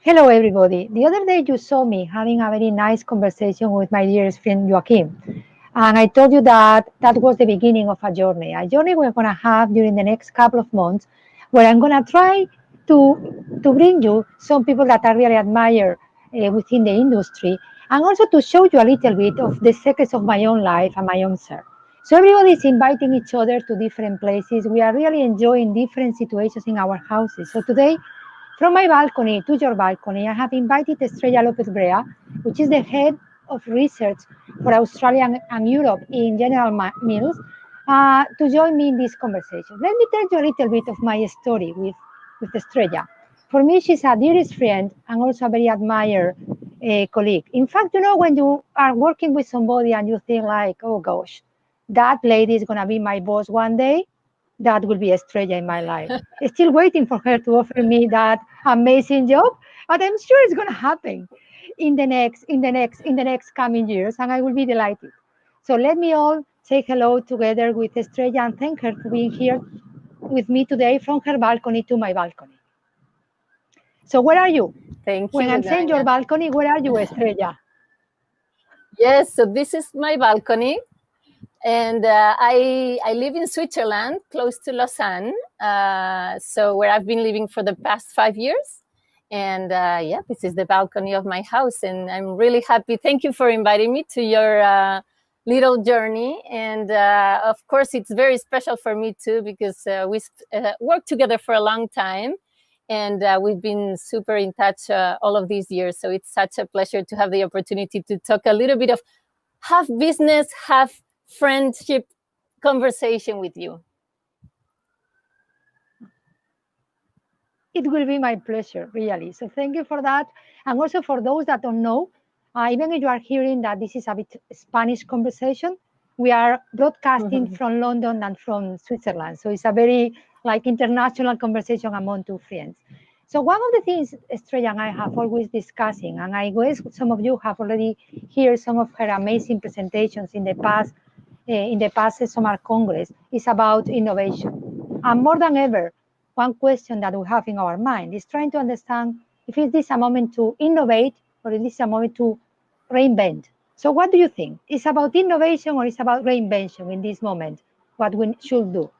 Hello, everybody. The other day you saw me having a very nice conversation with my dearest friend Joaquim. And I told you that that was the beginning of a journey we're going to have during the next couple of months, where I'm going to try to bring you some people that I really admire within the industry, and also to show you a little bit of the secrets of my own life and my own self. So everybody is inviting each other to different places. We are really enjoying different situations in our houses. So today, from my balcony to your balcony, I have invited Estrella Lopez Brea, which is the head of research for Australia and Europe in General Mills, to join me in this conversation. Let me tell you a little bit of my story with Estrella. For me, she's a dearest friend and also a very admired colleague. In fact, when you are working with somebody and you think like, oh gosh, that lady is going to be my boss one day, that will be Estrella in my life. Still waiting for her to offer me that amazing job, but I'm sure it's going to happen in the next coming years, and I will be delighted. So let me all say hello together with Estrella and thank her for being here with me today from her balcony to my balcony. So where are you? Thank When you, I'm saying your Dania. balcony, where are you, Estrella? Yes, so this is my balcony, and I live in Switzerland, close to Lausanne. So where I've been living for the past 5 years, and yeah, this is the balcony of my house, and I'm really happy. Thank you for inviting me to your little journey, and of course, it's very special for me too because we worked together for a long time. And we've been super in touch all of these years. So it's such a pleasure to have the opportunity to talk a little bit of half business, half friendship conversation with you. It will be my pleasure, really. So thank you for that. And also for those that don't know, even if you are hearing that this is a bit Spanish conversation, we are broadcasting from London and from Switzerland. So it's a very like international conversation among two friends. So one of the things Estrella and I have always discussing, and I guess some of you have already heard some of her amazing presentations in the past summer congress, is about innovation. And more than ever, one question that we have in our mind is trying to understand if is this a moment to innovate or is this a moment to reinvent. So what do you think? Is about innovation or is about reinvention in this moment? What we should do?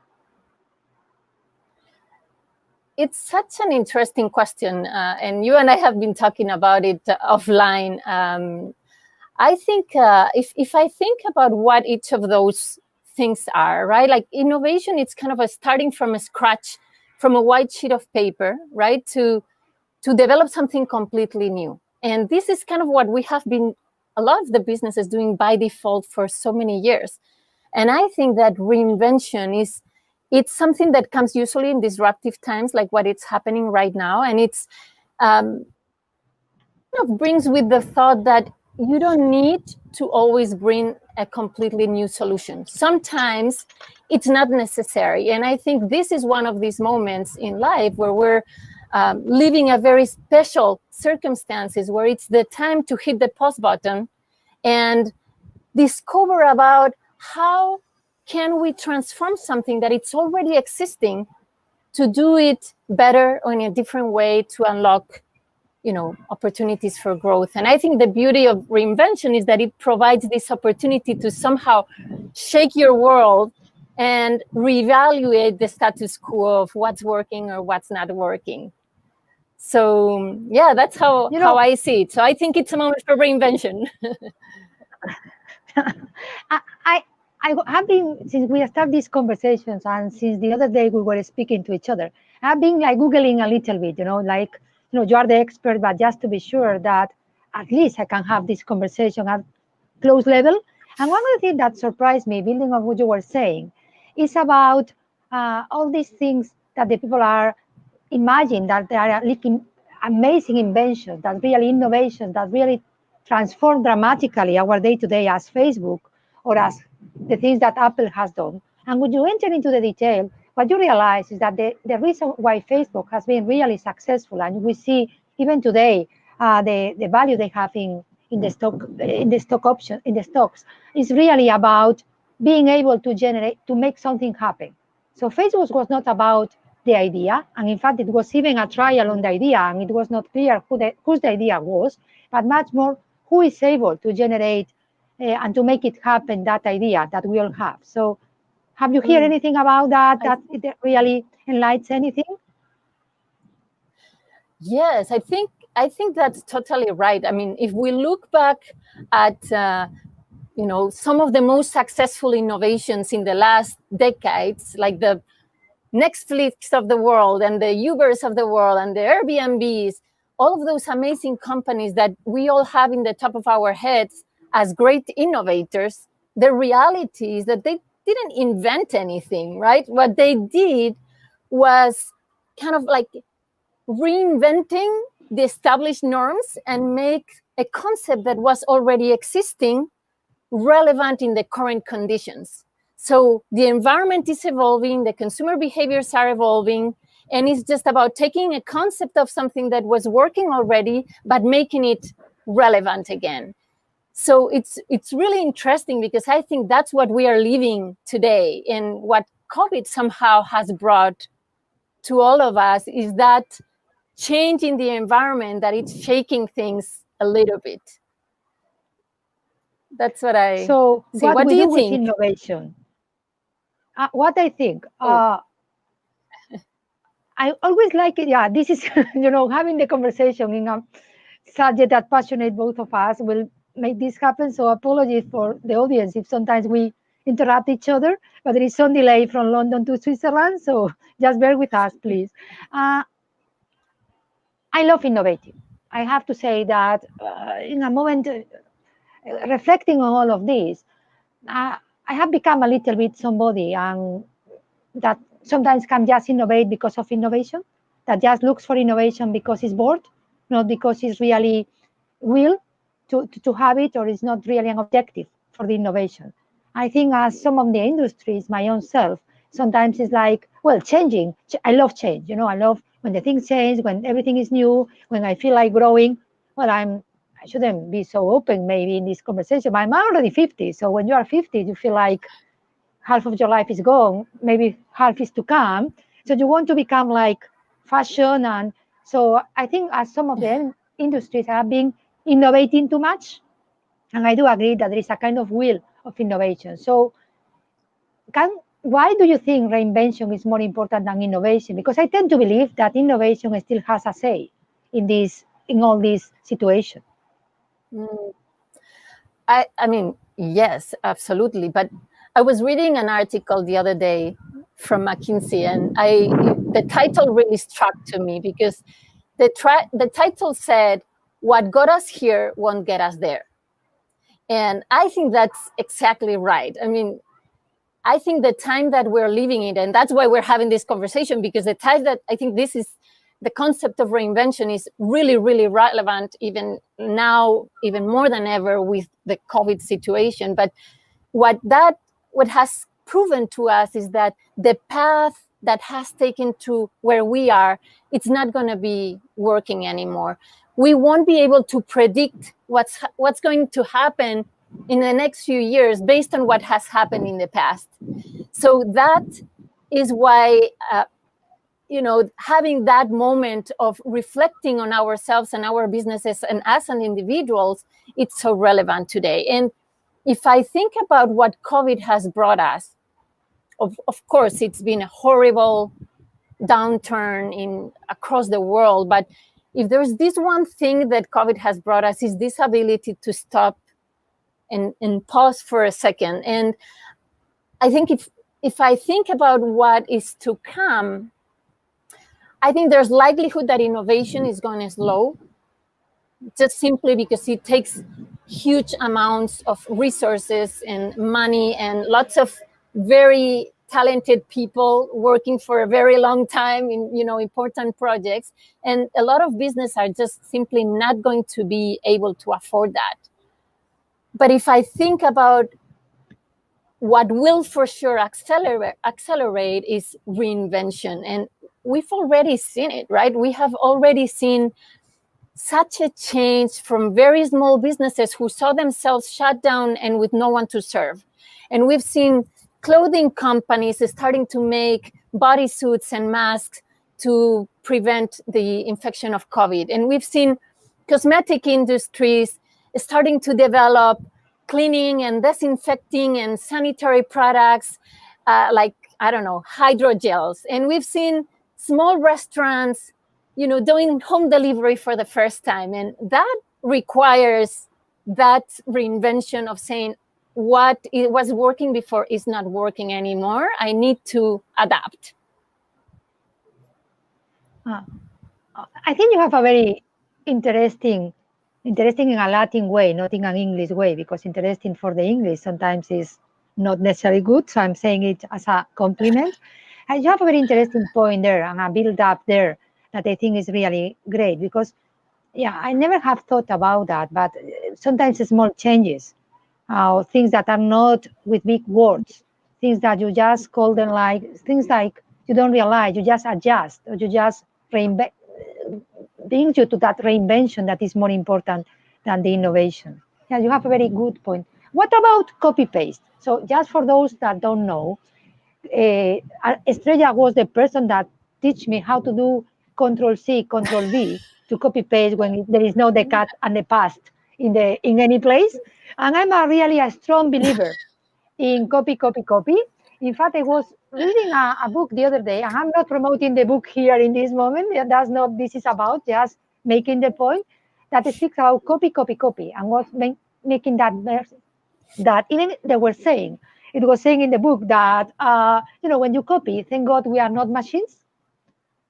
It's such an interesting question, and you and I have been talking about it offline. I think if I think about what each of those things are, right? Like innovation, it's kind of a starting from a scratch, from a white sheet of paper, right? To develop something completely new. And this is kind of what we have been, a lot of the businesses doing by default for so many years. And I think that reinvention it's something that comes usually in disruptive times, like what it's happening right now. And it's kind of brings with the thought that you don't need to always bring a completely new solution. Sometimes it's not necessary. And I think this is one of these moments in life where we're living a very special circumstances where it's the time to hit the pause button and discover about how can we transform something that it's already existing to do it better or in a different way to unlock opportunities for growth. And I think the beauty of reinvention is that it provides this opportunity to somehow shake your world and reevaluate the status quo of what's working or what's not working. So yeah, that's how I see it. So I think it's a moment for reinvention. I have been, since we started these conversations and since the other day we were speaking to each other, I've been like Googling a little bit, you are the expert, but just to be sure that at least I can have this conversation at close level. And one of the things that surprised me, building on what you were saying, is about all these things that the people are imagine that they are like amazing inventions, that really innovations, that really transform dramatically our day-to-day as Facebook or as the things that Apple has done. And when you enter into the detail, what you realize is that the reason why Facebook has been really successful, and we see even today the value they have in the stocks, is really about being able to make something happen. So Facebook was not about the idea. And in fact, it was even a trial on the idea, and it was not clear whose the idea was, but much more who is able to generate and to make it happen, that idea that we all have. So have you heard anything about that, that it really enlightens anything? Yes, I think that's totally right. I mean, if we look back at some of the most successful innovations in the last decades, like the Netflix of the world and the Ubers of the world and the Airbnbs, all of those amazing companies that we all have in the top of our heads as great innovators, the reality is that they didn't invent anything, right? What they did was kind of like reinventing the established norms and make a concept that was already existing relevant in the current conditions. So the environment is evolving, the consumer behaviors are evolving, and it's just about taking a concept of something that was working already, but making it relevant again. So it's really interesting, because I think that's what we are living today, and what COVID somehow has brought to all of us is that change in the environment, that it's shaking things a little bit. That's what I see. What do you think? With innovation? What I think, I always like it. Yeah, this is, having the conversation in a subject that passionate both of us will make this happen. So apologies for the audience if sometimes we interrupt each other, but there is some delay from London to Switzerland. So just bear with us, please. I love innovating. I have to say that in a moment, reflecting on all of this, I have become a little bit somebody that sometimes can just innovate because of innovation, that just looks for innovation because he's bored, not because he's really will to have it, or is not really an objective for the innovation. I think as some of the industries, my own self, sometimes it's like, well, changing. I love change. I love when the things change, when everything is new, when I feel like growing. Well, I shouldn't be so open maybe in this conversation, but I'm already 50. So when you are 50, you feel like half of your life is gone, maybe half is to come. So you want to become like fashion. And so I think as some of the industries have been innovating too much, and I do agree that there is a kind of will of innovation. So why do you think reinvention is more important than innovation? Because I tend to believe that innovation still has a say in all these situations. I mean, yes, absolutely. But I was reading an article the other day from McKinsey, and the title really struck to me, because the title said, "What got us here won't get us there." And I think that's exactly right. I mean, I think the time that we're living in, and that's why we're having this conversation, because the time that I think the concept of reinvention is really, really relevant, even now, even more than ever with the COVID situation. But what has proven to us is that the path that has taken to where we are, it's not going to be working anymore. We won't be able to predict what's going to happen in the next few years based on what has happened in the past. So that is why having that moment of reflecting on ourselves and our businesses and as an individuals, it's so relevant today. And if I think about what COVID has brought us, of course, it's been a horrible downturn across the world. But if there's this one thing that COVID has brought us, is this ability to stop and pause for a second. And I think if I think about what is to come, I think there's likelihood that innovation is going to slow, just simply because it takes huge amounts of resources and money and lots of very talented people working for a very long time in important projects, and a lot of business are just simply not going to be able to afford that. But if I think about what will for sure accelerate is reinvention, and we've already seen it, right? We have already seen such a change from very small businesses who saw themselves shut down and with no one to serve. And we've seen clothing companies are starting to make bodysuits and masks to prevent the infection of COVID. And we've seen cosmetic industries starting to develop cleaning and disinfecting and sanitary products like, I don't know, hydrogels. And we've seen small restaurants, doing home delivery for the first time. And that requires that reinvention of saying, what was working before is not working anymore. I need to adapt. I think you have a very interesting in a Latin way, not in an English way, because interesting for the English sometimes is not necessarily good. So I'm saying it as a compliment. And you have a very interesting point there and a build up there that I think is really great, because I never have thought about that, but sometimes small changes, things that are not with big words, things that you just call them like things like you don't realize, you just adjust, or you just brings you to that reinvention that is more important than the innovation. Yeah, you have a very good point. What about copy paste? So just for those that don't know, Estrella was the person that teach me how to do Control-C, Control-V to copy paste when there is no the cut and the past in any place. And I'm really a strong believer in copy. In fact, I was reading a book the other day, and I'm not promoting the book here in this moment. That's not what this is about, just making the point that it speaks about copy, and was making that even they were saying, it was saying in the book that, when you copy, thank God we are not machines.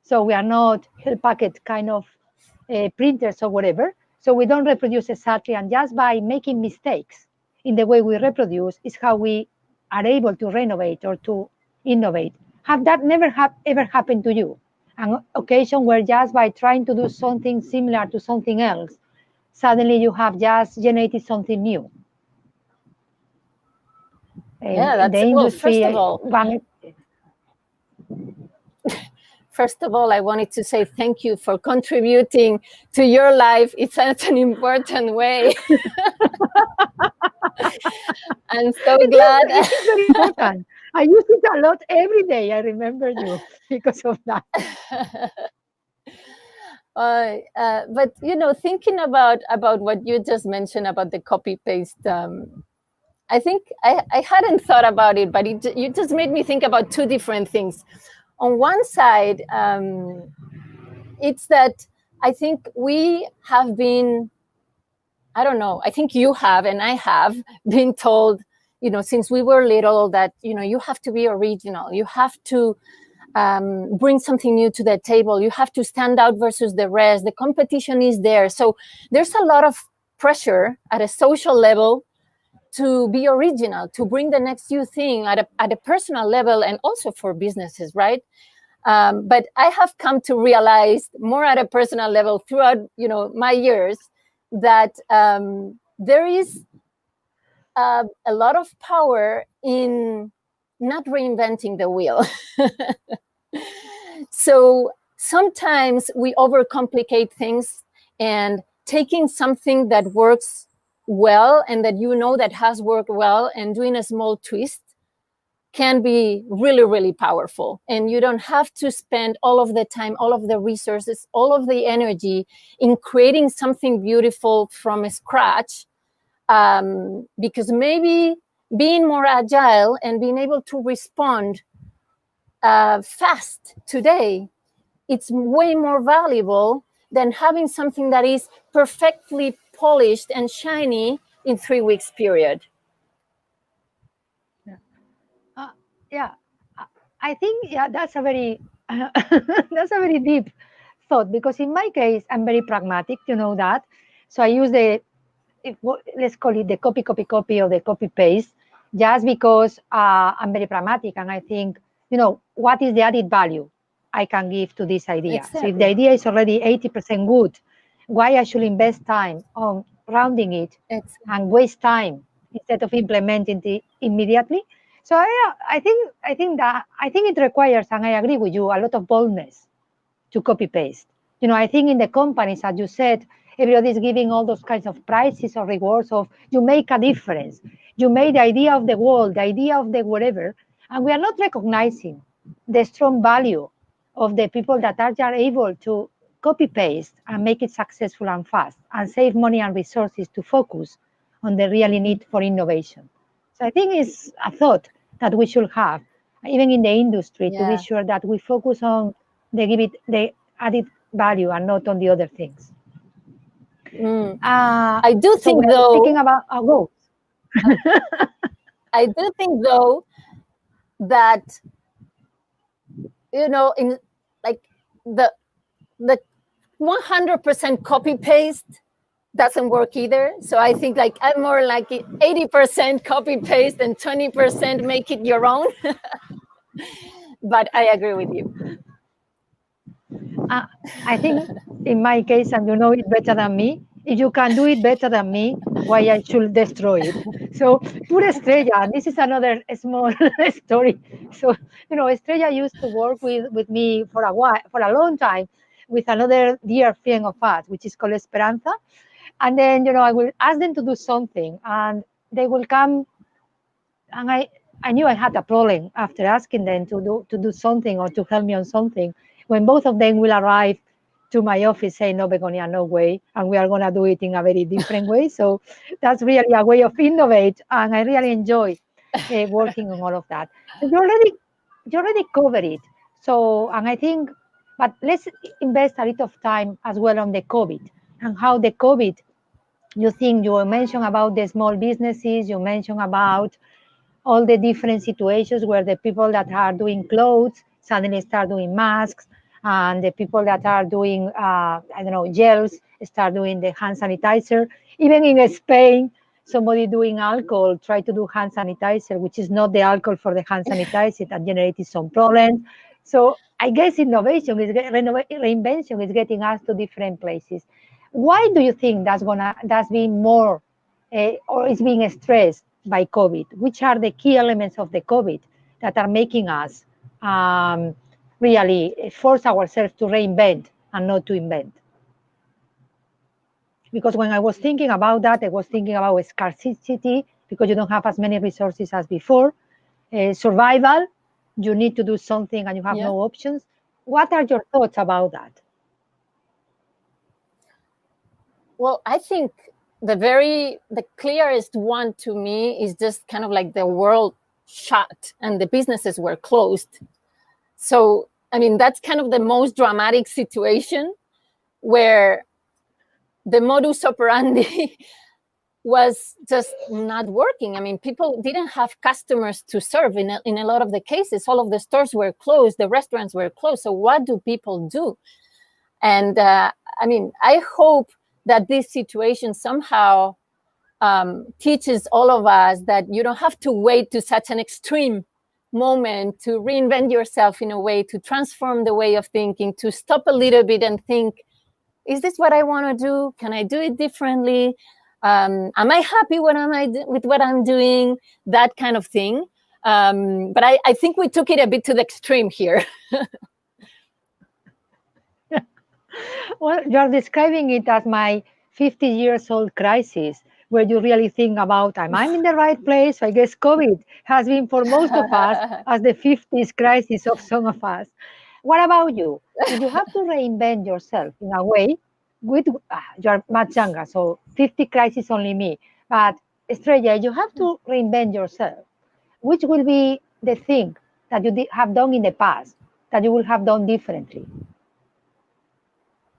So we are not help packet kind of printers or whatever. So we don't reproduce exactly, and just by making mistakes in the way we reproduce is how we are able to renovate or to innovate. Have that never ever happened to you? An occasion where just by trying to do something similar to something else, suddenly you have just generated something new. Yeah, that's well. First of all, I wanted to say thank you for contributing to your life. It's such an important way. I'm so glad. It's very important. I use it a lot every day. I remember you because of that. But thinking about what you just mentioned about the copy paste, I think I hadn't thought about it, but you just made me think about two different things. On one side, it's that I think we have been, I don't know, I think you have and I have been told, since we were little that, you have to be original. You have to bring something new to the table. You have to stand out versus the rest. The competition is there. So there's a lot of pressure at a social level to be original, to bring the next new thing at a personal level, and also for businesses, right? But I have come to realize more at a personal level throughout, my years that there is a lot of power in not reinventing the wheel. So sometimes we overcomplicate things, and taking something that works well and that has worked well and doing a small twist can be really, really powerful. And you don't have to spend all of the time, all of the resources, all of the energy in creating something beautiful from scratch, because maybe being more agile and being able to respond fast today, it's way more valuable than having something that is perfectly polished and shiny in 3 weeks period. I think that's a very that's a very deep thought, because in my case I'm very pragmatic, that. So I use let's call it the copy or the copy paste, just because I'm very pragmatic, and I think, what is the added value I can give to this idea? Exactly. So if the idea is already 80% good, why I should invest time on rounding it and waste time instead of implementing it immediately? So I think it requires, and I agree with you, a lot of boldness to copy paste. I think in the companies, as you said, everybody's giving all those kinds of prizes or rewards of you make a difference. You made the idea of the world, the idea of the whatever, And we are not recognizing the strong value of the people that are able to copy paste and make it successful and fast and save money and resources to focus on the really need for innovation. So I think it's a thought that we should have, even in the industry, to be sure that we focus on the added value and not on the other things. I do so think, we are though, speaking about our goals. I do think, though, that, in like the 100% copy paste doesn't work either. So I think like I'm more like 80% copy paste and 20% make it your own. But I agree with you. I think in my case, and you know it better than me, if you can do it better than me, why I should destroy it? So poor Estrella, and this is another small story. So, Estrella used to work with me for a long time, with another dear friend of us, which is called Esperanza. And then, I will ask them to do something, and they will come, and I knew I had a problem after asking them to do something or to help me on something, when both of them will arrive to my office saying, no, Begonia, no way, and we are going to do it in a very different way. So that's really a way of innovate, and I really enjoy working on all of that. So you already covered it. So, and I think, but let's invest a bit of time as well on the COVID, and how the COVID, you mentioned about the small businesses, you mentioned about all the different situations where the people that are doing clothes suddenly start doing masks, and the people that are doing, gels start doing the hand sanitizer. Even in Spain, somebody doing alcohol try to do hand sanitizer, which is not the alcohol for the hand sanitizer, that generated some problems. So I guess reinvention is getting us to different places. Why do you think that's being more, or is being stressed by COVID? Which are the key elements of the COVID that are making us really force ourselves to reinvent and not to invent? Because when I was thinking about that, I was thinking about scarcity, because you don't have as many resources as before. Survival, you need to do something and you have no options. What are your thoughts about that? Well, I think the clearest one to me is just kind of like the world shut and the businesses were closed. So, I mean, that's kind of the most dramatic situation, where the modus operandi was just not working. I mean, people didn't have customers to serve in a lot of the cases. All of the stores were closed, the restaurants were closed. So what do people do? And I mean, I hope that this situation somehow teaches all of us that you don't have to wait to such an extreme moment to reinvent yourself in a way, to transform the way of thinking, to stop a little bit and think, is this what I want to do? Can I do it differently? Am I happy with what I'm doing? That kind of thing. But I think we took it a bit to the extreme here. Well, you're describing it as my 50 years old crisis, where you really think about, am I in the right place? So I guess COVID has been for most of us as the 50s crisis of some of us. What about you? If you have to reinvent yourself in a way, you're much younger, so 50 crisis only me. But Estrella, you have to reinvent yourself. Which will be the thing that you have done in the past that you will have done differently?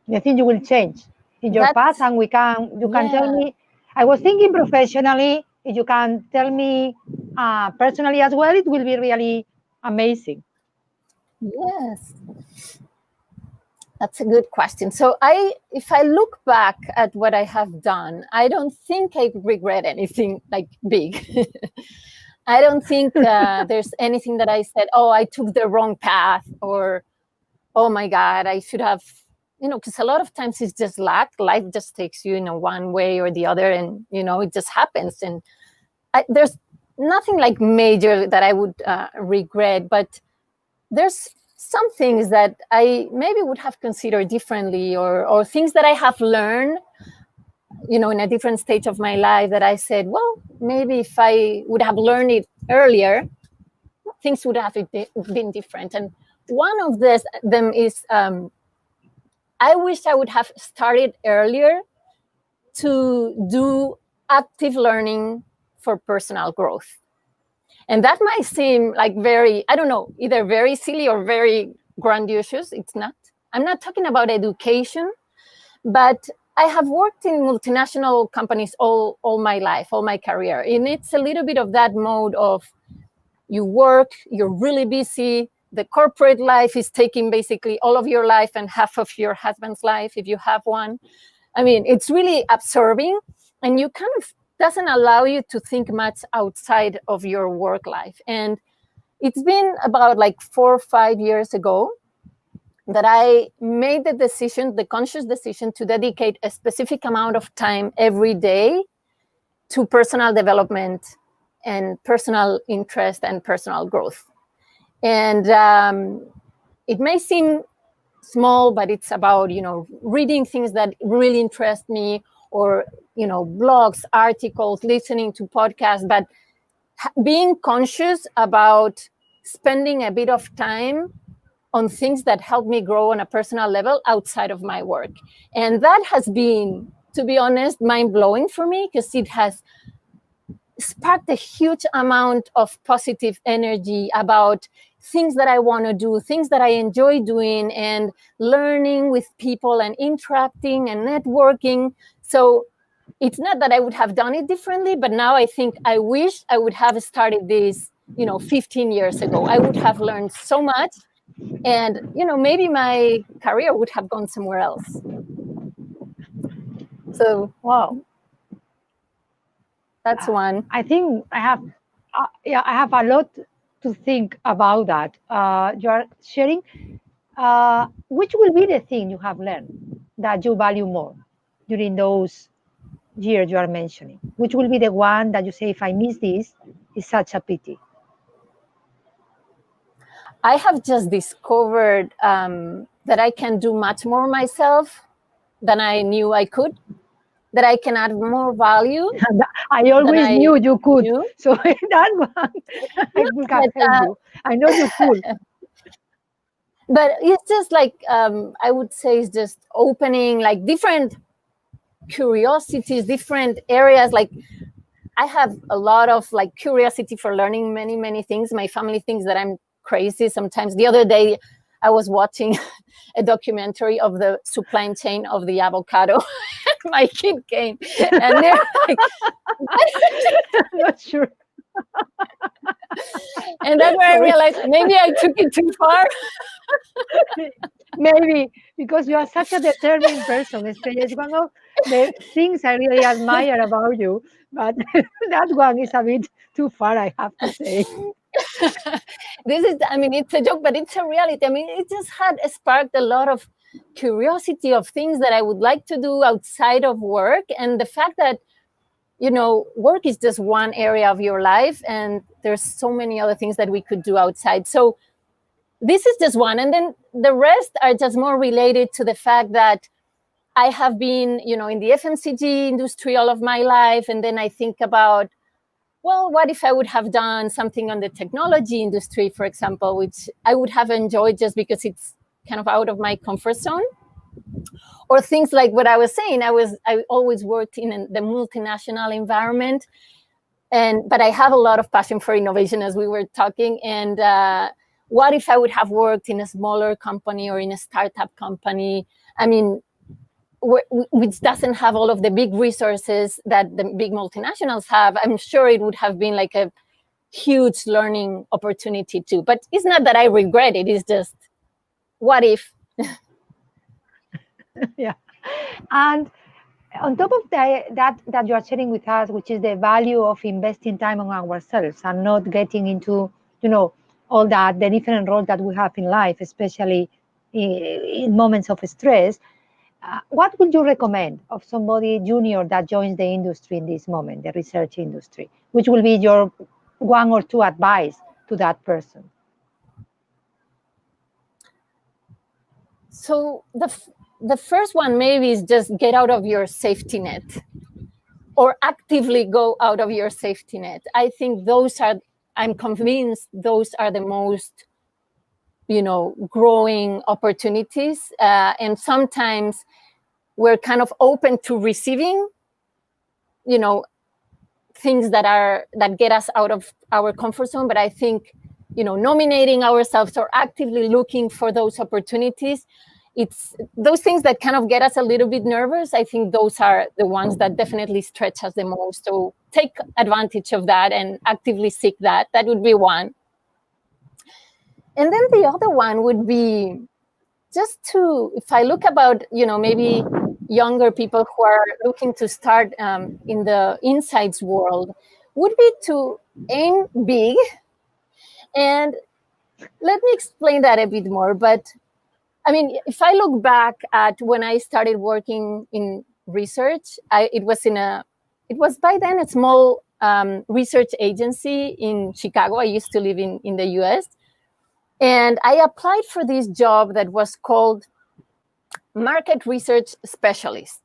The thing you will change in your past, and you can tell me. I was thinking professionally. If you can tell me personally as well, it will be really amazing. Yes, that's a good question. So if I look back at what I have done, I don't think I regret anything like big. I don't think there's anything that I said, oh, I took the wrong path, or, oh my God, I should have, because a lot of times it's just luck. Life just takes you in one way or the other, and, it just happens. And there's nothing like major that I would regret, but there's some things that I maybe would have considered differently, or things that I have learned, in a different stage of my life, that I said, well, maybe if I would have learned it earlier, things would have been different. And one of them is I wish I would have started earlier to do active learning for personal growth. And that might seem like very, I don't know, either very silly or very grandiose. It's not. I'm not talking about education, but I have worked in multinational companies all my life, all my career. And it's a little bit of that mode of you work, you're really busy. The corporate life is taking basically all of your life and half of your husband's life, if you have one. I mean, it's really absorbing, and you kind of doesn't allow you to think much outside of your work life. And it's been about like 4 or 5 years ago that I made the conscious decision to dedicate a specific amount of time every day to personal development and personal interest and personal growth. And it may seem small, but it's about, reading things that really interest me, or, blogs, articles, listening to podcasts, but being conscious about spending a bit of time on things that help me grow on a personal level outside of my work. And that has been, to be honest, mind-blowing for me, because it has sparked a huge amount of positive energy about things that I want to do, things that I enjoy doing, and learning with people and interacting and networking. So it's not that I would have done it differently, but now I think I wish I would have started this, 15 years ago. I would have learned so much, and, maybe my career would have gone somewhere else. So, wow. That's one. I think I have a lot to think about that. You are sharing. Which will be the thing you have learned that you value more during those years you are mentioning? Which will be the one that you say, if I miss this, it's such a pity? I have just discovered that I can do much more myself than I knew I could, that I can add more value. I always knew you could. So that one, I could have helped you. I know you could. But it's just like, I would say it's just opening like different curiosities, different areas. Like I have a lot of like curiosity for learning many, many things. My family thinks that I'm crazy sometimes. The other day, I was watching a documentary of the supply chain of the avocado. My kid came, and they're like, not sure. And that's where I realized maybe I took it too far. Maybe because you are such a determined person. It's one of the things I really admire about you. But that one is a bit too far, I have to say. It's a joke, but it's a reality. It just had sparked a lot of curiosity of things that I would like to do outside of work. And the fact that, work is just one area of your life, and there's so many other things that we could do outside. So this is just one. And then the rest are just more related to the fact that I have been, in the FMCG industry all of my life. And then I think about, well, what if I would have done something on the technology industry, for example, which I would have enjoyed just because it's kind of out of my comfort zone. Or things like what I was saying, I always worked in the multinational environment, but I have a lot of passion for innovation, as we were talking. And what if I would have worked in a smaller company or in a startup company? Which doesn't have all of the big resources that the big multinationals have. I'm sure it would have been like a huge learning opportunity too. But it's not that I regret it. It's just, what if? Yeah. And on top of that you are sharing with us, which is the value of investing time on ourselves and not getting into, all that, the different roles that we have in life, especially in moments of stress. What would you recommend of somebody junior that joins the industry in this moment, the research industry? Which will be your 1 or 2 advice to that person? So the first one maybe is just get out of your safety net, or actively go out of your safety net. I think those are I'm convinced those are the most, growing opportunities. And sometimes we're kind of open to receiving, things that get us out of our comfort zone. But I think, nominating ourselves or actively looking for those opportunities, it's those things that kind of get us a little bit nervous. I think those are the ones that definitely stretch us the most. So take advantage of that and actively seek that. That would be one. And then the other one would be just to, if I look about, maybe younger people who are looking to start in the insights world, would be to aim big. And let me explain that a bit more. But I mean, if I look back at when I started working in research, it was by then a small research agency in Chicago. I used to live in the US. And I applied for this job that was called market research specialist.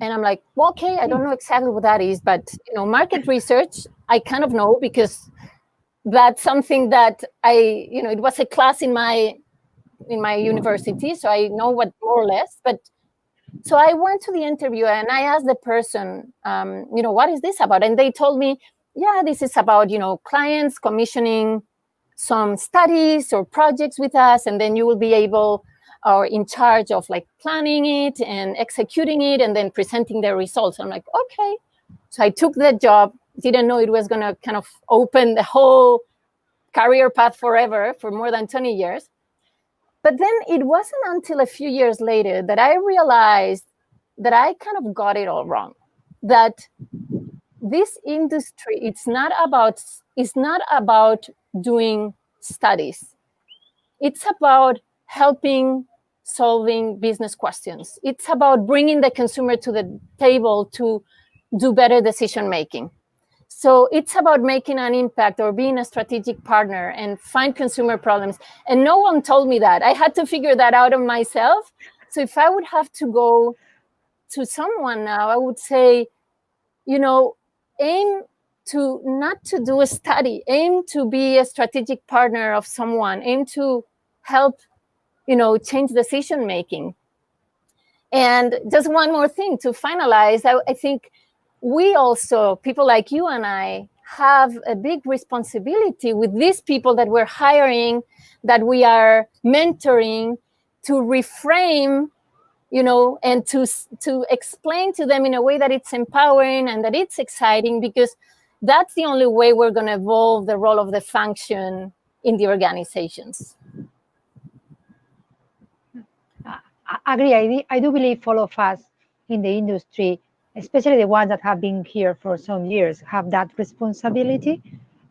And I'm like, well, okay, I don't know exactly what that is, but market research, I kind of know, because that's something that it was a class in my university, so I know what more or less. But so I went to the interview and I asked the person, what is this about? And they told me, yeah, this is about, clients commissioning some studies or projects with us, and then you will be able or in charge of like planning it and executing it and then presenting the results. I'm like, okay. So I took that job, didn't know it was going to kind of open the whole career path forever for more than 20 years. But then it wasn't until a few years later that I realized that I kind of got it all wrong. That this industry, it's not about doing studies. It's about helping solving business questions. It's about bringing the consumer to the table to do better decision making. So it's about making an impact or being a strategic partner and find consumer problems. And no one told me that. I had to figure that out on myself. So if I would have to go to someone now, I would say, aim to not to do a study, aim to be a strategic partner of someone, aim to help, change decision making. And just one more thing to finalize, I think we also, people like you and I, have a big responsibility with these people that we're hiring, that we are mentoring, to reframe, and to explain to them in a way that it's empowering and that it's exciting, because that's the only way we're going to evolve the role of the function in the organizations. I agree. I do believe all of us in the industry, especially the ones that have been here for some years, have that responsibility.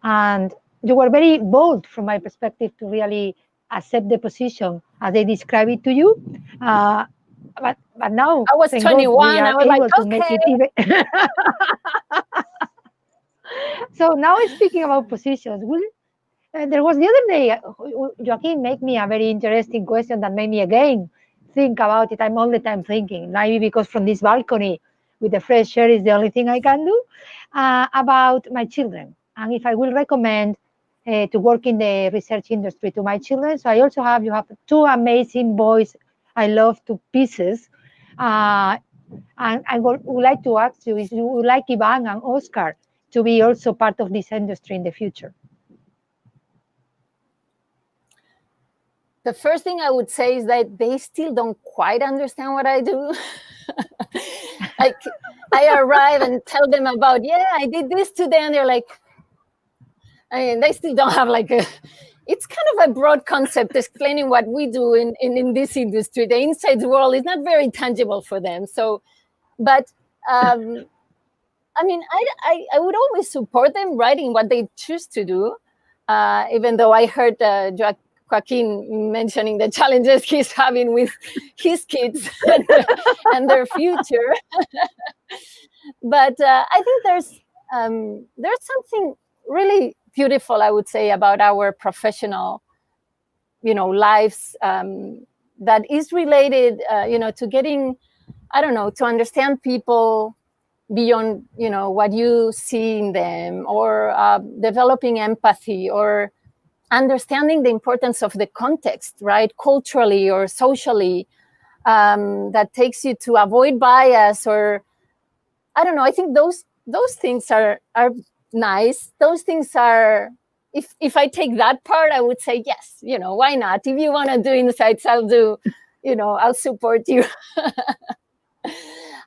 And you were very bold from my perspective to really accept the position as they describe it to you. But now I was 21. I was like, to make it even. So now speaking about positions, there was the other day, Joaquin made me a very interesting question that made me again think about it. I'm all the time thinking, maybe because from this balcony with the fresh air is the only thing I can do, about my children. And if I will recommend to work in the research industry to my children. So you have two amazing boys I love to pieces. And I would like to ask you, if you would like Ivan and Oscar to be also part of this industry in the future? The first thing I would say is that they still don't quite understand what I do. Like, I arrive and tell them about, I did this today, and they're like, they still don't have like it's kind of a broad concept explaining what we do in this industry. The insights world is not very tangible for them. So, but I mean, I would always support them writing what they choose to do, even though I heard Joaquin mentioning the challenges he's having with his kids and their future. But I think there's something really beautiful, I would say, about our professional, lives that is related, to getting, I don't know, to understand people, beyond, what you see in them, or developing empathy, or understanding the importance of the context, right, culturally or socially, that takes you to avoid bias, or I don't know. I think those things are nice. Those things are, if I take that part, I would say yes. Why not? If you want to do insights, I'll do. I'll support you.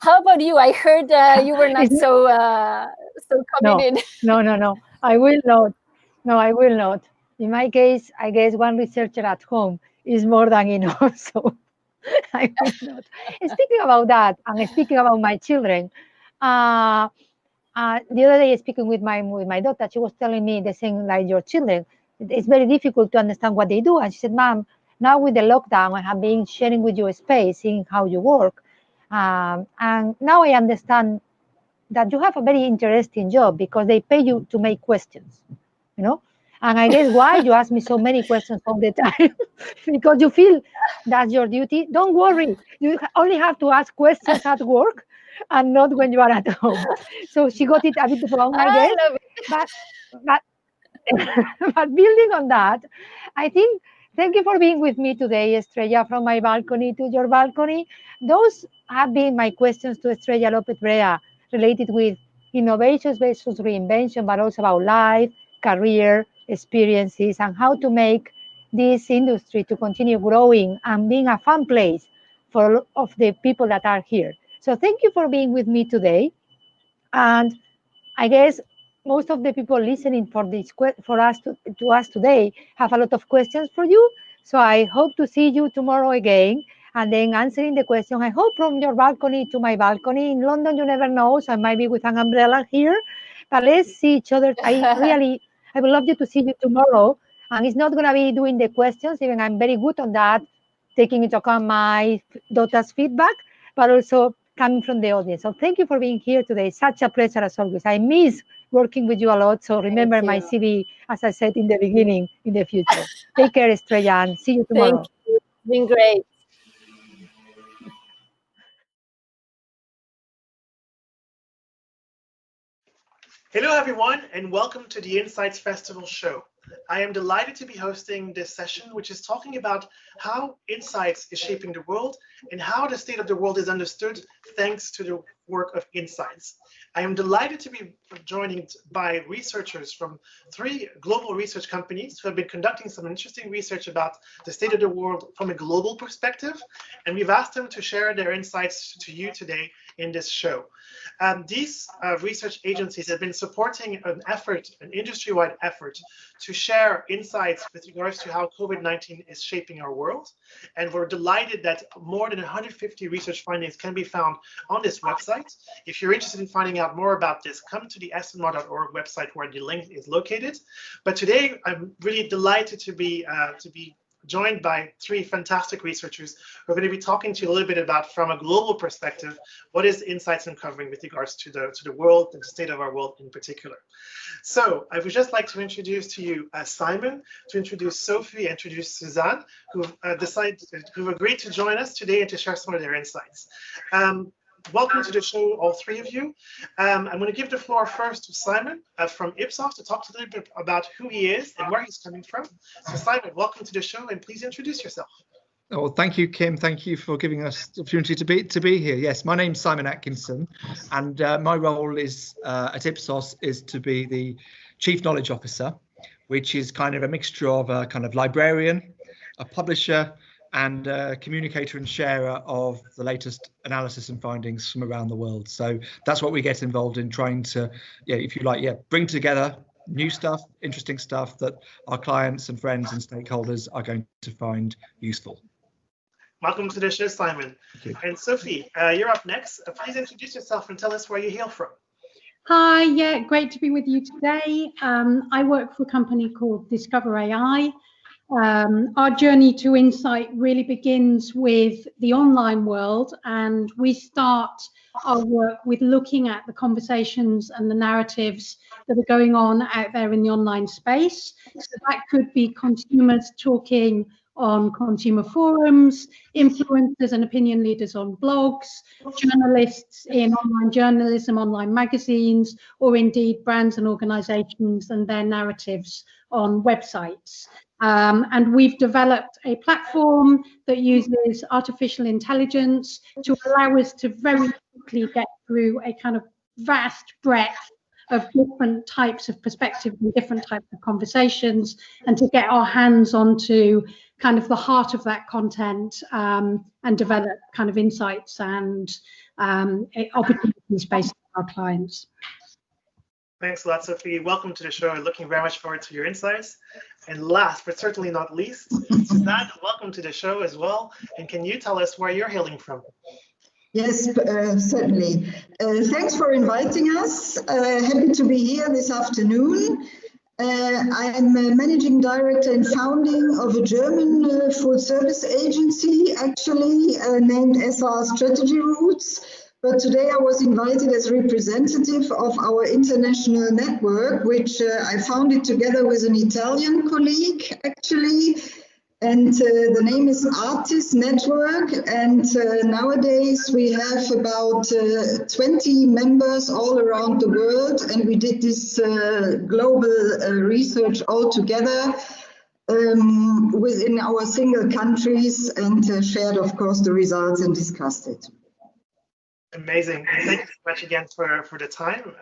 How about you? I heard you were not so committed. No. I will not. No, I will not. In my case, I guess one researcher at home is more than enough. So I will not. And speaking about that, and speaking about my children, the other day speaking with my daughter, she was telling me the same like your children. It's very difficult to understand what they do. And she said, Mom, now with the lockdown, I have been sharing with you a space, seeing how you work. And now I understand that you have a very interesting job because they pay you to make questions, you know? And I guess why you ask me so many questions all the time, because you feel that's your duty. Don't worry, you only have to ask questions at work and not when you are at home. So she got it a bit wrong, I guess. I love it. But but building on that, I think thank you for being with me today, Estrella, from my balcony to your balcony. Those have been my questions to Estrella Lopez Brea related with innovations versus reinvention, but also about life, career, experiences, and how to make this industry to continue growing and being a fun place for all of the people that are here. So thank you for being with me today. And I guess most of the people listening for us today have a lot of questions for you. So I hope to see you tomorrow again and then answering the question. I hope from your balcony to my balcony. In London, you never know, so I might be with an umbrella here. But let's see each other. I would love you to see you tomorrow. And it's not going to be doing the questions, even I'm very good on that, taking into account my daughter's feedback, but also coming from the audience. So thank you for being here today. Such a pleasure as always. I miss working with you a lot. So remember my CV, as I said in the beginning, in the future. Take care, Estrella, and see you tomorrow. Thank you. It's been great. Hello, everyone, and welcome to the Insights Festival show. I am delighted to be hosting this session, which is talking about how insights is shaping the world and how the state of the world is understood thanks to the work of insights. I am delighted to be joined by researchers from 3 global research companies who have been conducting some interesting research about the state of the world from a global perspective, and we've asked them to share their insights to you today in this show. These research agencies have been supporting an industry-wide effort to share insights with regards to how COVID-19 is shaping our world. And we're delighted that more than 150 research findings can be found on this website. If you're interested in finding out more about this, come to the snr.org website where the link is located. But today, I'm really delighted to be joined by 3 fantastic researchers who are going to be talking to you a little bit about, from a global perspective, what is insights uncovering with regards to the world and the state of our world in particular. So I would just like to introduce to you Simon, to introduce Sophie, introduce Suzanne, who've agreed to join us today and to share some of their insights. Welcome to the show, all 3 of you. I'm going to give the floor first to Simon from Ipsos to talk a little bit about who he is and where he's coming from. So Simon, welcome to the show, and please introduce yourself. Oh, thank you, Kim. Thank you for giving us the opportunity to be here. Yes, my name's Simon Atkinson, and my role is at Ipsos is to be the Chief Knowledge Officer, which is kind of a mixture of a kind of librarian, a publisher, and a communicator and sharer of the latest analysis and findings from around the world. So that's what we get involved in, trying to, if you like, bring together new stuff, interesting stuff that our clients and friends and stakeholders are going to find useful. Welcome to the show, Simon. And Sophie, you're up next. Please introduce yourself and tell us where you hail from. Hi, great to be with you today. I work for a company called Discover AI. Our journey to insight really begins with the online world, and we start our work with looking at the conversations and the narratives that are going on out there in the online space. So that could be consumers talking on consumer forums, influencers and opinion leaders on blogs, journalists in online journalism, online magazines, or indeed brands and organizations and their narratives on websites. And we've developed a platform that uses artificial intelligence to allow us to very quickly get through a kind of vast breadth of different types of perspectives and different types of conversations, and to get our hands onto kind of the heart of that content, and develop kind of insights and opportunities based on our clients. Thanks a lot, Sophie. Welcome to the show. Looking very much forward to your insights. And last, but certainly not least, Suzanne, welcome to the show as well. And can you tell us where you're hailing from? Yes, certainly. Thanks for inviting us. Happy to be here this afternoon. I am a managing director and founding of a German full service agency, actually named SR Strategy Roots. But today I was invited as representative of our international network, which I founded together with an Italian colleague, actually. And the name is Artist Network. And nowadays we have about 20 members all around the world. And we did this global research all together within our single countries, and shared, of course, the results and discussed it. Amazing. Thank you so much again for the time.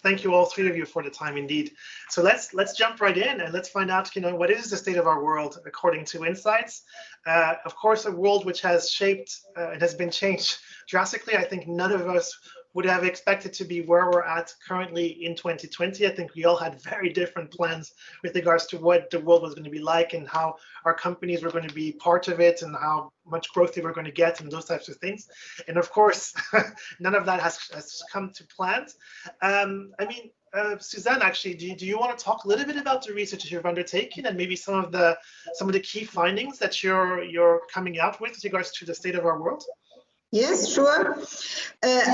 Thank you, all three of you, for the time indeed. So let's jump right in and let's find out, what is the state of our world according to Insights? Of course, a world which has shaped, it has been changed drastically. I think none of us would have expected to be where we're at currently in 2020. I think we all had very different plans with regards to what the world was going to be like and how our companies were going to be part of it and how much growth they were going to get and those types of things. And of course, none of that has come to plans. Suzanne, actually, do you want to talk a little bit about the research that you've undertaken and maybe some of the key findings that you're coming out with regards to the state of our world? Yes, sure.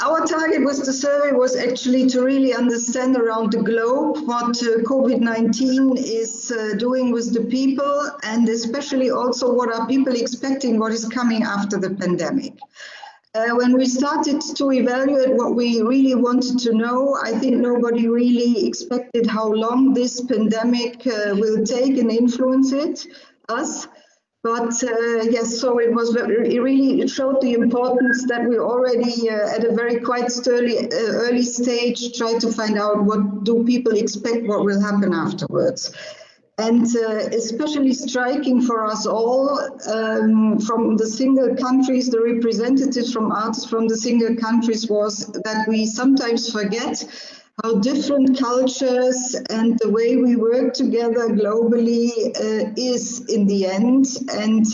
Our target with the survey was actually to really understand around the globe what COVID-19 is doing with the people, and especially also what are people expecting, what is coming after the pandemic. When we started to evaluate what we really wanted to know, I think nobody really expected how long this pandemic will take and influence us. But yes, so it showed the importance that we already at a very quite early stage try to find out what do people expect, what will happen afterwards. And especially striking for us all from the single countries, the representatives from artists from the single countries, was that we sometimes forget how different cultures and the way we work together globally is in the end, and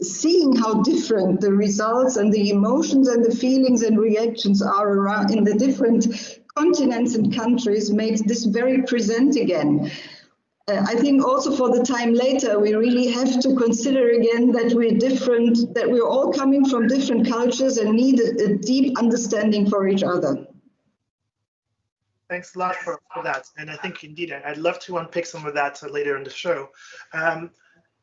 seeing how different the results and the emotions and the feelings and reactions are around in the different continents and countries makes this very present again. I think also for the time later, we really have to consider again that we're different, that we're all coming from different cultures and need a deep understanding for each other. Thanks a lot for that. And I think indeed, I'd love to unpick some of that later in the show.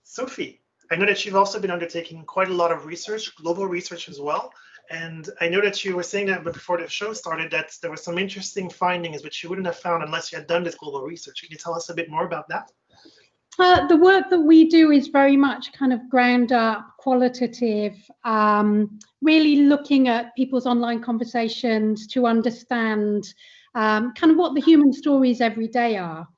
Sophie, I know that you've also been undertaking quite a lot of research, global research as well. And I know that you were saying that before the show started that there were some interesting findings which you wouldn't have found unless you had done this global research. Can you tell us a bit more about that? The work that we do is very much kind of ground up, qualitative, really looking at people's online conversations to understand kind of what the human stories every day are.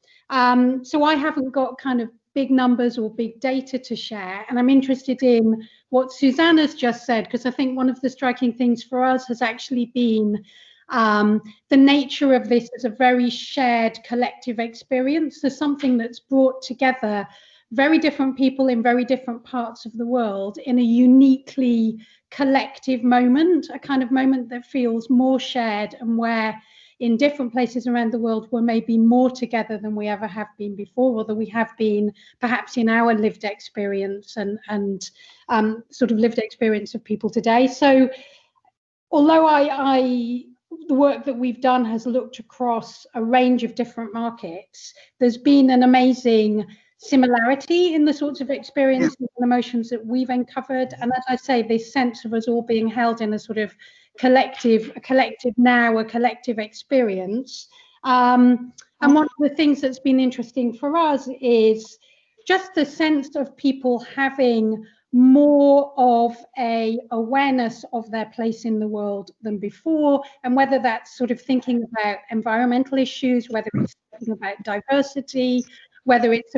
So I haven't got kind of big numbers or big data to share, and I'm interested in what Suzanne has just said, because I think one of the striking things for us has actually been the nature of this as a very shared collective experience. There's something that's brought together very different people in very different parts of the world in a uniquely collective moment, a kind of moment that feels more shared, and where in different places around the world we're maybe more together than we ever have been before, or that we have been perhaps in our lived experience and sort of lived experience of people today. So although the work that we've done has looked across a range of different markets, there's been an amazing similarity in the sorts of experiences and emotions that we've uncovered. And as I say, this sense of us all being held in a sort of collective now, a collective experience. And one of the things that's been interesting for us is just the sense of people having more of a awareness of their place in the world than before, and whether that's sort of thinking about environmental issues, whether it's thinking about diversity, whether it's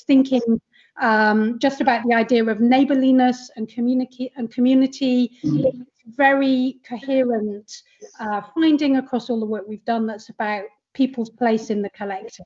thinking just about the idea of neighborliness and community. It's very coherent finding across all the work we've done that's about people's place in the collective.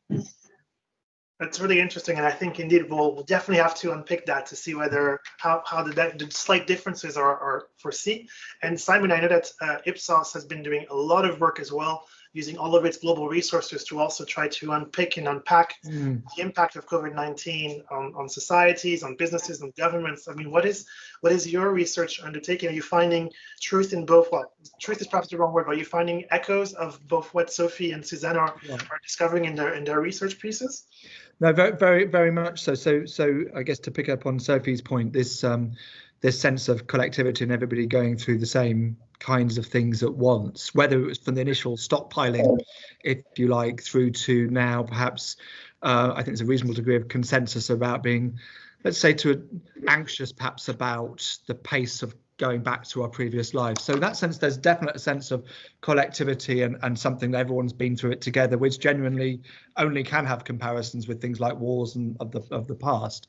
That's really interesting, and I think indeed we'll definitely have to unpick that to see whether how the slight differences are foreseen. And Simon, I know that Ipsos has been doing a lot of work as well, using all of its global resources to also try to unpick and unpack the impact of COVID-19 on societies, on businesses, on governments. I mean, what is your research undertaking? Are you finding truth in both? Well, truth is perhaps the wrong word, but are you finding echoes of both what Sophie and Suzanne are discovering in their research pieces? No, very, very much so. So I guess to pick up on Sophie's point, this sense of collectivity and everybody going through the same kinds of things at once, whether it was from the initial stockpiling, if you like, through to now perhaps I think there's a reasonable degree of consensus about being, let's say, anxious perhaps about the pace of going back to our previous lives. So in that sense, there's definitely a sense of collectivity and something that everyone's been through it together, which genuinely only can have comparisons with things like wars and of the past.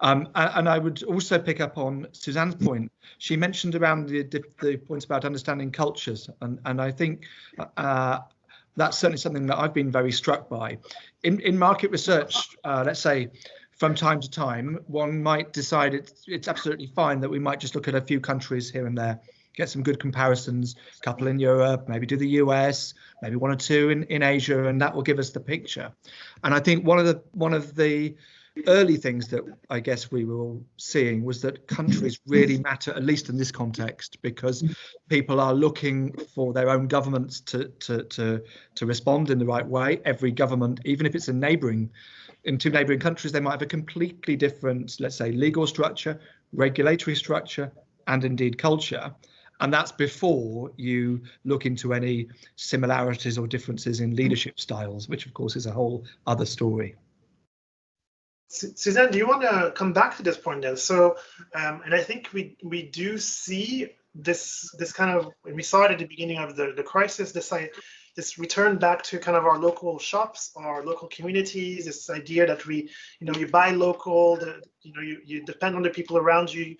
And I would also pick up on Suzanne's point. She mentioned around the points about understanding cultures, and I think that's certainly something that I've been very struck by. In market research, let's say, from time to time, one might decide it's absolutely fine that we might just look at a few countries here and there, get some good comparisons, a couple in Europe, maybe do the US, maybe one or two in Asia, and that will give us the picture. And I think one of the early things that I guess we were all seeing was that countries really matter, at least in this context, because people are looking for their own governments to respond in the right way. Every government, even if it's in two neighbouring countries, they might have a completely different, let's say, legal structure, regulatory structure, and indeed culture. And that's before you look into any similarities or differences in leadership styles, which of course is a whole other story. Suzanne, do you want to come back to this point then? So, and I think we do see this kind of, and we saw it at the beginning of the crisis, this return back to kind of our local shops, our local communities, this idea that you buy local, you depend on the people around you.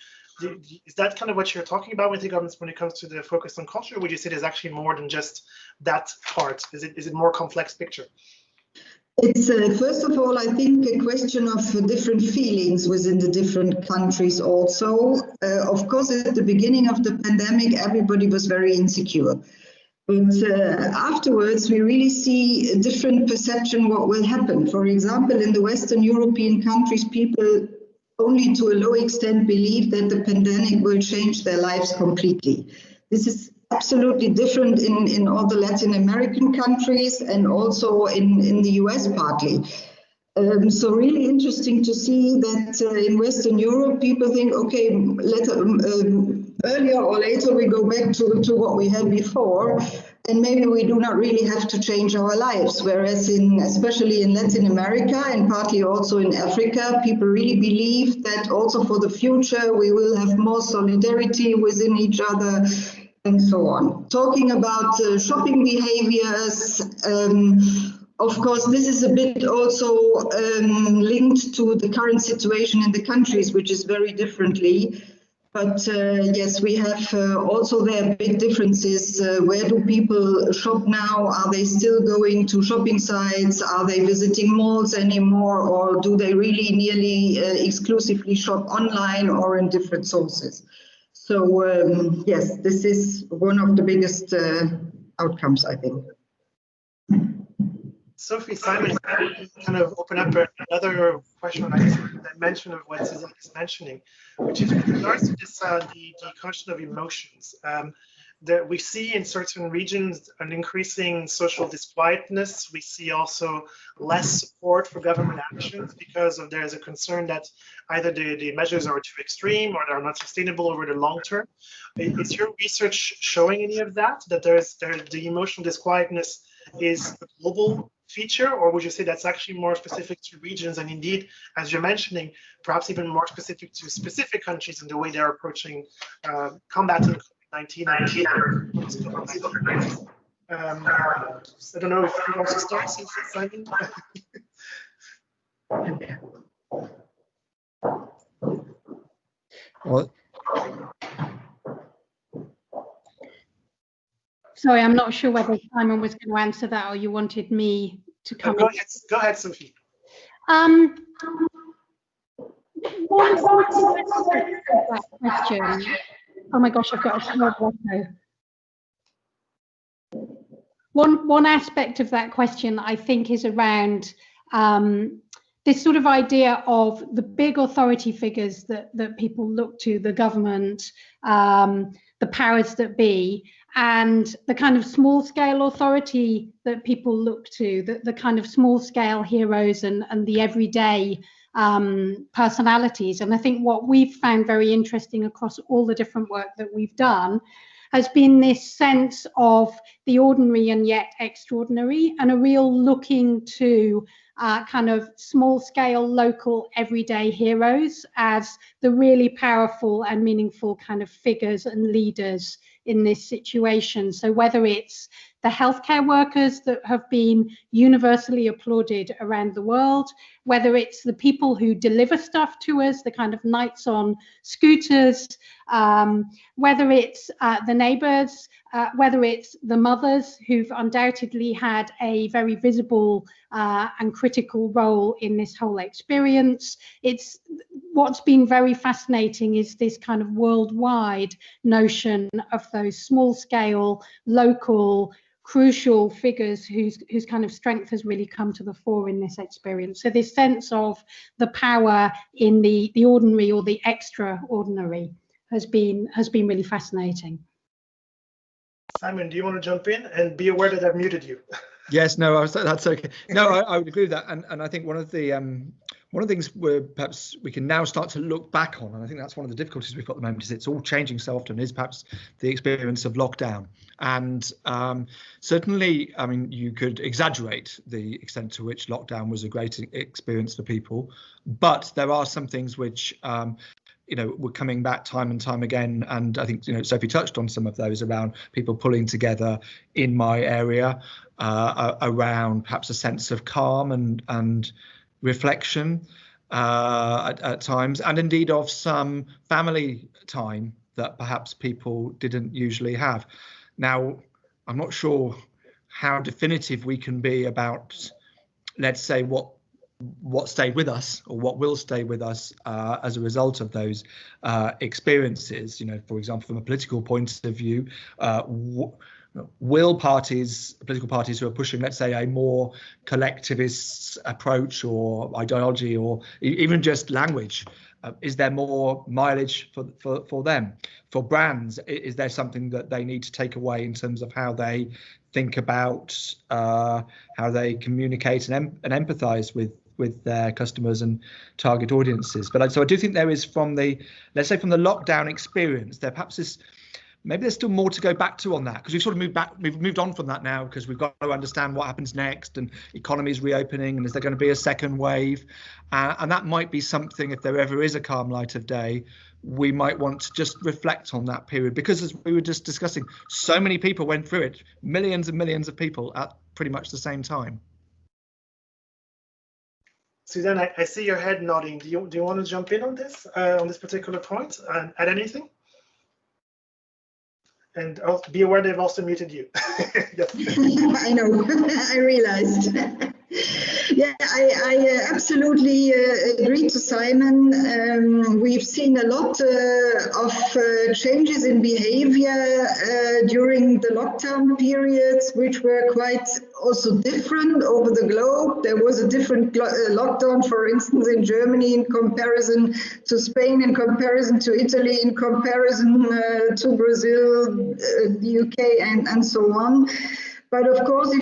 Is that kind of what you're talking about when it comes to the focus on culture? Or would you say there's actually more than just that part? Is it more complex picture? It's first of all, I think, a question of different feelings within the different countries also. Of course, at the beginning of the pandemic, everybody was very insecure. But afterwards, we really see a different perception what will happen. For example, in the Western European countries, people only to a low extent believe that the pandemic will change their lives completely. This is absolutely different in all the Latin American countries and also in the US partly. So really interesting to see that in Western Europe, people think, okay, earlier or later we go back to what we had before, and maybe we do not really have to change our lives. Whereas especially in Latin America and partly also in Africa, people really believe that also for the future we will have more solidarity within each other and so on. Talking about shopping behaviors, of course, this is a bit also linked to the current situation in the countries, which is very differently. But yes, we have also there big differences. Where do people shop now? Are they still going to shopping sites? Are they visiting malls anymore? Or do they really nearly exclusively shop online or in different sources? So yes, this is one of the biggest outcomes, I think. Sophie, Simon, kind of open up another question on a dimension of what Suzanne is mentioning, which is with regards to this the question of emotions. that we see in certain regions an increasing social disquietness. We see also less support for government actions because there's a concern that either the measures are too extreme or they're not sustainable over the long term. Is your research showing any of that? That the emotional disquietness is a global feature, or would you say that's actually more specific to regions, and indeed, as you're mentioning, perhaps even more specific to specific countries in the way they're approaching combating COVID-19? I don't know if you want to start, Simon. Well, Sorry, I'm not sure whether Simon was going to answer that or you wanted me to come in. Go ahead, Sophie. One aspect of that question. Oh my gosh, I've got a terrible echo. One aspect of that question, I think, is around this sort of idea of the big authority figures that people look to, the government, the powers that be, and the kind of small scale authority that people look to, the kind of small scale heroes and the everyday personalities. And I think what we've found very interesting across all the different work that we've done has been this sense of the ordinary and yet extraordinary, and a real looking to kind of small scale, local, everyday heroes as the really powerful and meaningful kind of figures and leaders in this situation. So whether it's the healthcare workers that have been universally applauded around the world, whether it's the people who deliver stuff to us, the kind of knights on scooters, whether it's the neighbours, whether it's the mothers who've undoubtedly had a very visible and critical role in this whole experience. It's what's been very fascinating is this kind of worldwide notion of those small scale, local, crucial figures whose kind of strength has really come to the fore in this experience. So this sense of the power in the ordinary or the extraordinary has been really fascinating. Simon, do you want to jump in? And be aware that I've muted you. Yes, no, that's okay. No, I would agree with that, and I think one of the things where perhaps we can now start to look back on, and I think that's one of the difficulties we've got at the moment, is it's all changing so often, is perhaps the experience of lockdown. And certainly, I mean, you could exaggerate the extent to which lockdown was a great experience for people, but there are some things which we're coming back time and time again, and I think Sophie touched on some of those around people pulling together in my area around perhaps a sense of calm and reflection at times, and indeed of some family time that perhaps people didn't usually have. Now, I'm not sure how definitive we can be about, let's say, what stayed with us or what will stay with us as a result of those experiences. For example, from a political point of view, will political parties who are pushing, let's say, a more collectivist approach or ideology or even just language, is there more mileage for them? For brands, is there something that they need to take away in terms of how they think about how they communicate and empathize with their customers and target audiences? But so I do think there is, from the lockdown experience, there perhaps is, maybe there's still more to go back to on that, because we've sort of moved on from that now, because we've got to understand what happens next, and economies reopening, and is there going to be a second wave? And that might be something, if there ever is a calm light of day, we might want to just reflect on that period, because as we were just discussing, so many people went through it, millions and millions of people at pretty much the same time. Suzanne, I see your head nodding. Do you want to jump in on this particular point and add anything? And be aware they've also muted you. I know, I realized. Yeah, I absolutely agree to Simon. We've seen a lot of changes in behavior during the lockdown periods, which were quite also different over the globe. There was a different lockdown, for instance, in Germany in comparison to Spain, in comparison to Italy, in comparison to Brazil, the UK, and so on. But of course,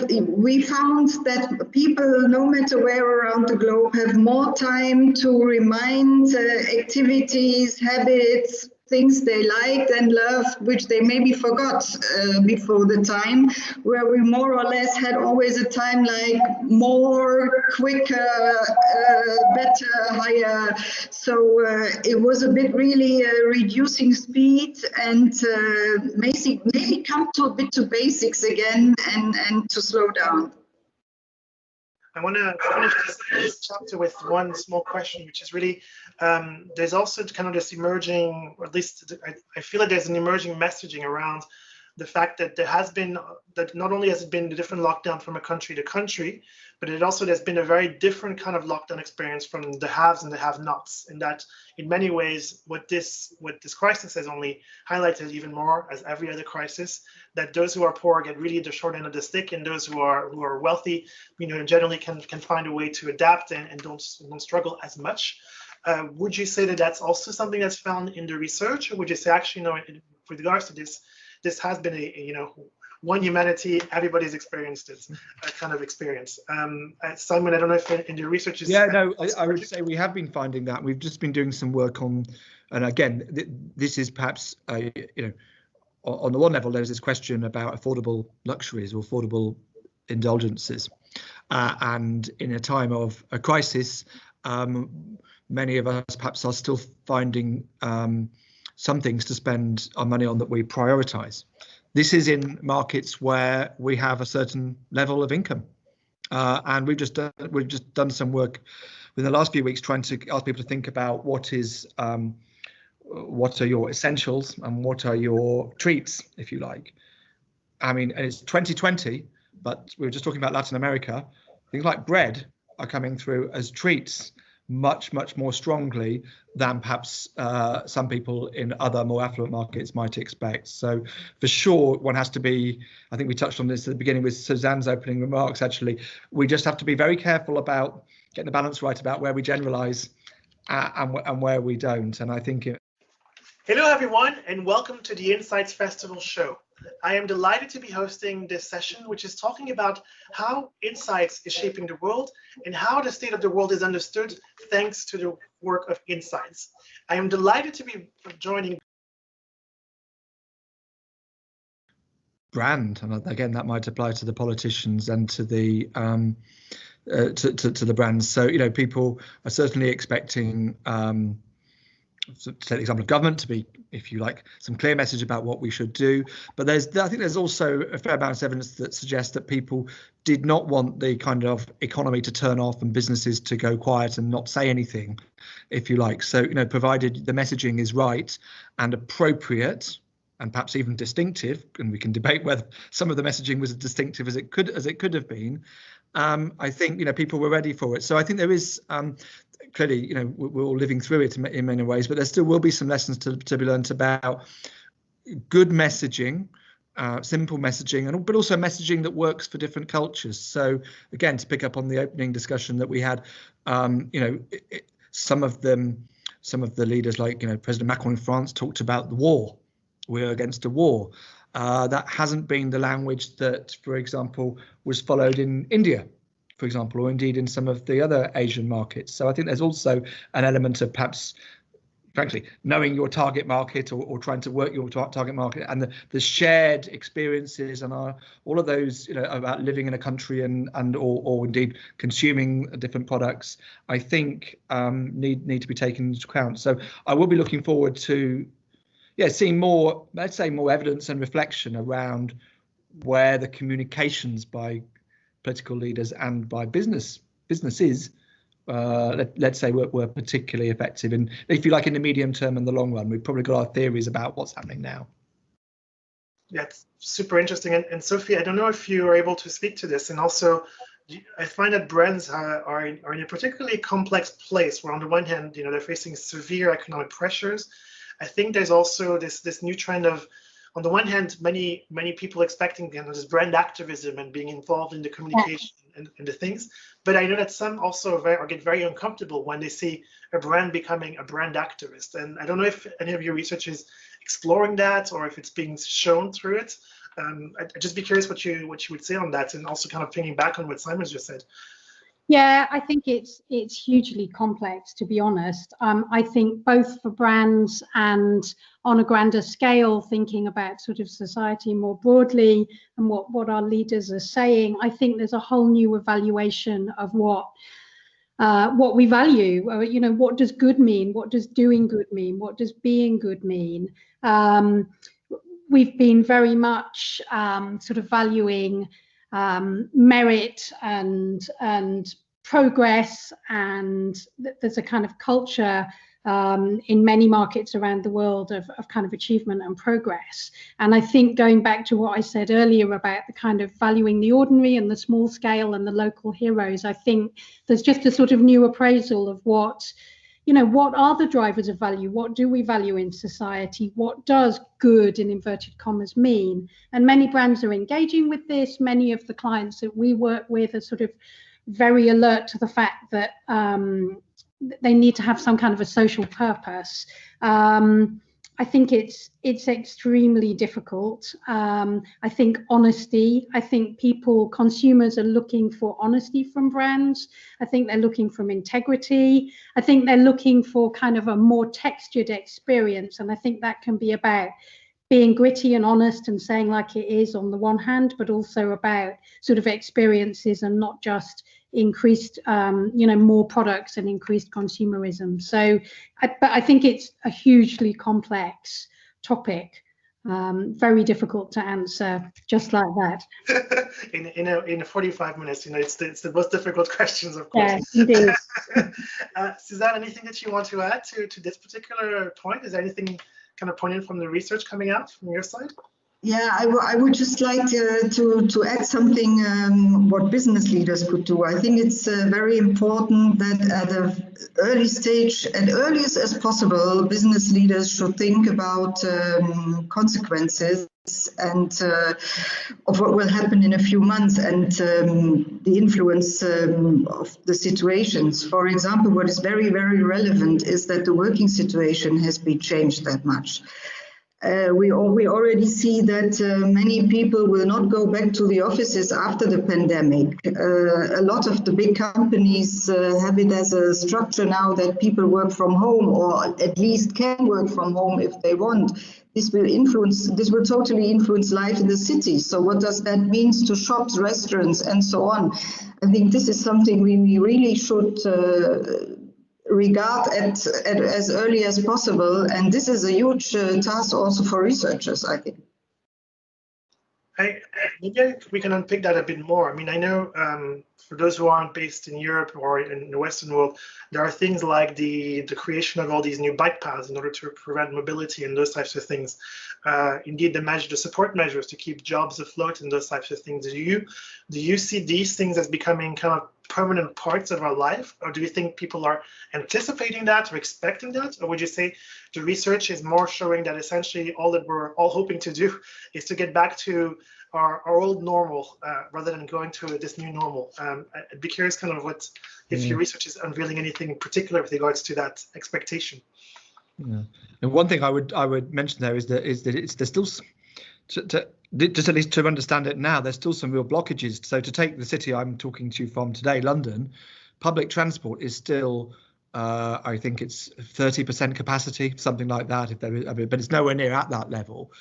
we found that people, no matter where around the globe, have more time to remind activities, habits, things they liked and loved, which they maybe forgot before the time, where we more or less had always a time like more, quicker, better, higher. So it was a bit really reducing speed and maybe come to a bit to basics again and to slow down. I want to finish this chapter with one small question, which is really, there's also kind of this emerging, or at least I feel like there's an emerging messaging around the fact that that not only has it been a different lockdown from a country to country, but there's been a very different kind of lockdown experience from the haves and the have-nots. And that in many ways, what this crisis has only highlighted even more, as every other crisis, that those who are poor get really the short end of the stick, and those who are wealthy, generally can find a way to adapt and don't struggle as much. Would you say that that's also something that's found in the research, or would you say actually, with regards to this has been one humanity, everybody's experienced it, kind of experience. Simon, I don't know if in your research I would say we have been finding that. We've just been doing some work on, and again, this is perhaps, on the one level, there's this question about affordable luxuries or affordable indulgences. And in a time of a crisis, many of us perhaps are still finding some things to spend our money on that we prioritize. This is in markets where we have a certain level of income, and we've just done some work in the last few weeks trying to ask people to think about what are your essentials and what are your treats, if you like. I mean, and it's 2020, but we were just talking about Latin America. Things like bread are coming through as treats much more strongly than perhaps some people in other more affluent markets might expect. So for sure, one has to be, I think we touched on this at the beginning with Suzanne's opening remarks, actually, we just have to be very careful about getting the balance right about where we generalize and where we don't. And I think Hello, everyone, and welcome to the Insights Festival show. I am delighted to be hosting this session, which is talking about how insights is shaping the world and how the state of the world is understood thanks to the work of insights. I am delighted to be joining brand, and again, that might apply to the politicians and to the to the brands. So people are certainly expecting. To take the example of government to be, if you like, some clear message about what we should do. But I think there's also a fair amount of evidence that suggests that people did not want the kind of economy to turn off and businesses to go quiet and not say anything, if you like. So, provided the messaging is right and appropriate and perhaps even distinctive, and we can debate whether some of the messaging was as distinctive as it could have been. I think people were ready for it. So I think there is clearly we're all living through it in many ways, but there still will be some lessons to be learned about good messaging, simple messaging, but also messaging that works for different cultures. So again, to pick up on the opening discussion that we had, some of the leaders like President Macron in France talked about the war. We're against a war. That hasn't been the language that, for example, was followed in India, for example, or indeed in some of the other Asian markets. So I think there's also an element of perhaps, frankly, knowing your target market or trying to work your target market, and the shared experiences and all of those, about living in a country and or indeed consuming different products, I think need to be taken into account. So I will be looking forward to seeing more, let's say, more evidence and reflection around where the communications by political leaders and by businesses, let's say, were particularly effective. And if you like, in the medium term and the long run, we've probably got our theories about what's happening now. Yeah, it's super interesting. And Sophie, I don't know if you are able to speak to this, and also I find that brands are in a particularly complex place where on the one hand, they're facing severe economic pressures. I think there's also this new trend of, on the one hand, many people expecting this brand activism and being involved in the communication and the things. But I know that some also get very uncomfortable when they see a brand becoming a brand activist. And I don't know if any of your research is exploring that or if it's being shown through it. I'd just be curious what you would say on that, and also kind of thinking back on what Simon just said. Yeah, I think it's hugely complex, to be honest. I think both for brands and on a grander scale, thinking about sort of society more broadly and what our leaders are saying, I think there's a whole new evaluation of what we value. What does good mean? What does doing good mean? What does being good mean? We've been very much sort of valuing merit and progress, and there's a kind of culture in many markets around the world of kind of achievement and progress. And I think going back to what I said earlier about the kind of valuing the ordinary and the small scale and the local heroes, I think there's just a sort of new appraisal of what are the drivers of value? What do we value in society? What does good, in inverted commas, mean? And many brands are engaging with this. Many of the clients that we work with are sort of very alert to the fact that they need to have some kind of a social purpose. I think it's extremely difficult. I think honesty, consumers are looking for honesty from brands. I think they're looking for integrity. I think they're looking for kind of a more textured experience. And I think that can be about being gritty and honest and saying like it is on the one hand, but also about sort of experiences and not just increased, more products and increased consumerism. So, but I think it's a hugely complex topic, very difficult to answer just like that. in 45 minutes, it's the most difficult questions, of course. Yeah, indeed. Suzanne, anything that you want to add to this particular point? Is there anything kind of poignant from the research coming out from your side? Yeah, I would just like to add something what business leaders could do. I think it's very important that at an early stage, and earliest as possible, business leaders should think about consequences and of what will happen in a few months and the influence of the situations. For example, what is very, very relevant is that the working situation has been changed that much. We already see that many people will not go back to the offices after the pandemic. A lot of the big companies have it as a structure now that people work from home, or at least can work from home if they want. This will totally influence life in the city. So what does that mean to shops, restaurants, and so on? I think this is something we really should regard at as early as possible, and this is a huge task also for researchers, I think. Maybe we can unpick that a bit more. I mean, I know for those who aren't based in Europe or in the Western world, there are things like the creation of all these new bike paths in order to prevent mobility and those types of things. Indeed, the support measures to keep jobs afloat and those types of things. Do you see these things as becoming kind of permanent parts of our life, or do you think people are anticipating that or expecting that, or would you say the research is more showing that essentially all that we're all hoping to do is to get back to our old normal rather than going to this new normal? I'd be curious kind of if your research is unveiling anything in particular with regards to that expectation. Yeah. And one thing I would mention there is that there's still just at least to understand it now, there's still some real blockages. So to take the city I'm talking to you from today, London, public transport is still, I think it's 30% capacity, something like that. But it's nowhere near at that level.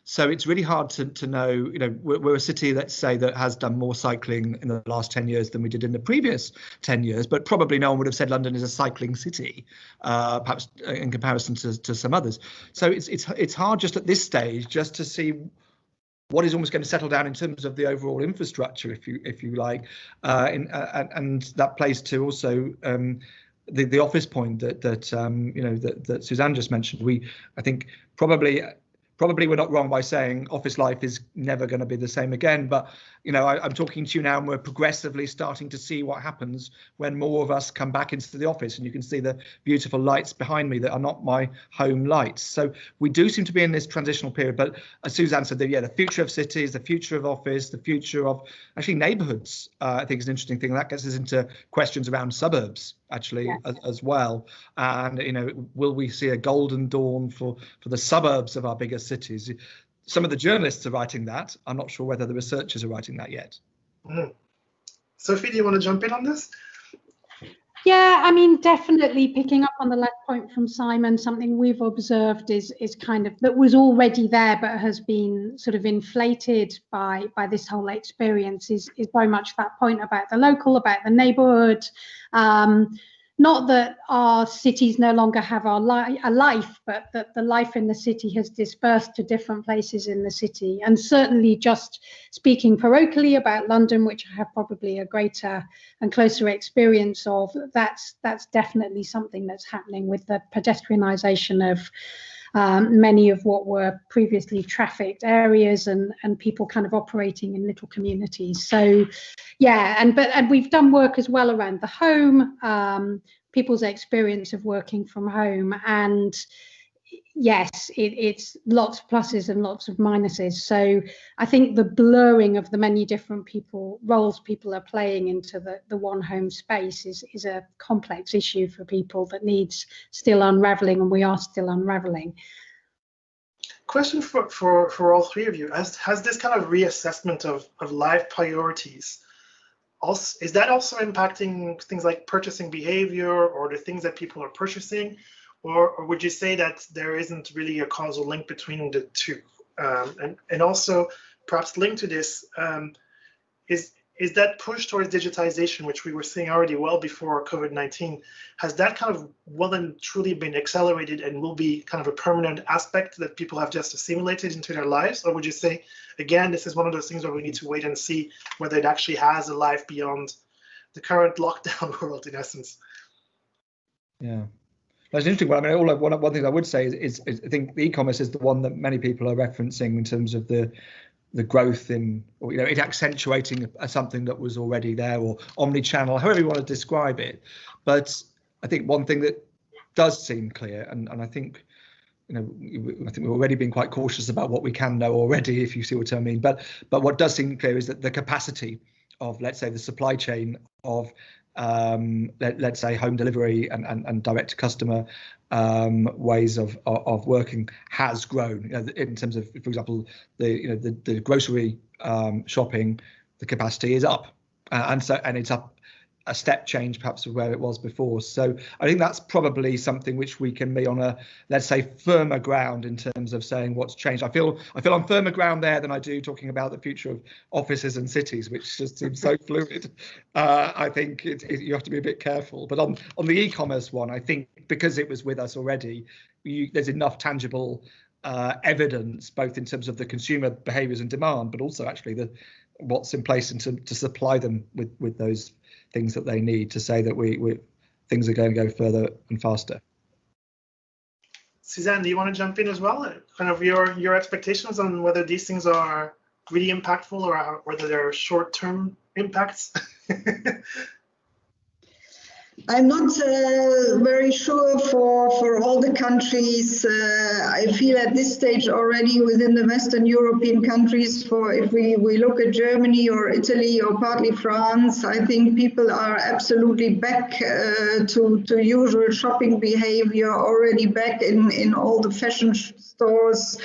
So it's really hard to know. We're a city, let's say, that has done more cycling in the last 10 years than we did in the previous 10 years. But probably no one would have said London is a cycling city, perhaps in comparison to some others. So it's hard just at this stage just to see what is almost going to settle down in terms of the overall infrastructure, if you like, and that plays to also the office point that Suzanne just mentioned. I think probably probably we're not wrong by saying office life is never going to be the same again. But, you know, I'm talking to you now and we're progressively starting to see what happens when more of us come back into the office. And you can see the beautiful lights behind me that are not my home lights. So we do seem to be in this transitional period. But as Suzanne said, the future of cities, the future of office, the future of actually neighborhoods, I think is an interesting thing. That gets us into questions around suburbs, actually, as well. And, you know, will we see a golden dawn for the suburbs of our biggest cities? Some of the journalists are writing that. I'm not sure whether the researchers are writing that yet. Sophie, do you want to jump in on this? Yeah, I mean, definitely picking up on the last point from Simon, something we've observed is kind of that was already there but has been sort of inflated by this whole experience is very much that point about the local, about the neighborhood. Not that our cities no longer have a life, but that the life in the city has dispersed to different places in the city. And certainly just speaking parochially about London, which I have probably a greater and closer experience of, that's definitely something that's happening with the pedestrianisation of many of what were previously trafficked areas and people kind of operating in little communities. So yeah, and we've done work as well around the home, people's experience of working from home, and yes, it's lots of pluses and lots of minuses. So I think the blurring of the many different roles people are playing into the one home space is a complex issue for people that needs still unraveling, and we are still unraveling. Question for all three of you. Has this kind of reassessment of life priorities, is that also impacting things like purchasing behavior or the things that people are purchasing? Or would you say that there isn't really a causal link between the two? And also, perhaps linked to this, is that push towards digitization, which we were seeing already well before COVID-19, has that kind of well and truly been accelerated and will be kind of a permanent aspect that people have just assimilated into their lives? Or would you say, again, this is one of those things where we need to wait and see whether it actually has a life beyond the current lockdown world, in essence? Yeah. That's interesting. Well, I mean, one thing I would say is I think the e-commerce is the one that many people are referencing in terms of the growth in, or, you know, it accentuating something that was already there, or omni-channel, however you want to describe it. But I think one thing that does seem clear, and I think, you know, I think we've already been quite cautious about what we can know already, if you see what I mean. But what does seem clear is that the capacity of, let's say, the supply chain of let's say home delivery and direct to customer ways of working has grown, you know, in terms of, for example, the grocery shopping, the capacity is up, and it's up a step change perhaps of where it was before. So I think that's probably something which we can be on a, let's say, firmer ground in terms of saying what's changed. I feel on firmer ground there than I do talking about the future of offices and cities, which just seems so fluid. I think you have to be a bit careful. But on the e-commerce one, I think because it was with us already, there's enough tangible evidence, both in terms of the consumer behaviours and demand, but also actually what's in place and to supply them with those things that they need, to say that things are going to go further and faster. Suzanne, do you want to jump in as well? Kind of your expectations on whether these things are really impactful or whether they're short-term impacts? I'm not very sure for all the countries. I feel at this stage already within the Western European countries, if we look at Germany or Italy or partly France, I think people are absolutely back to usual shopping behavior, already back in all the fashion stores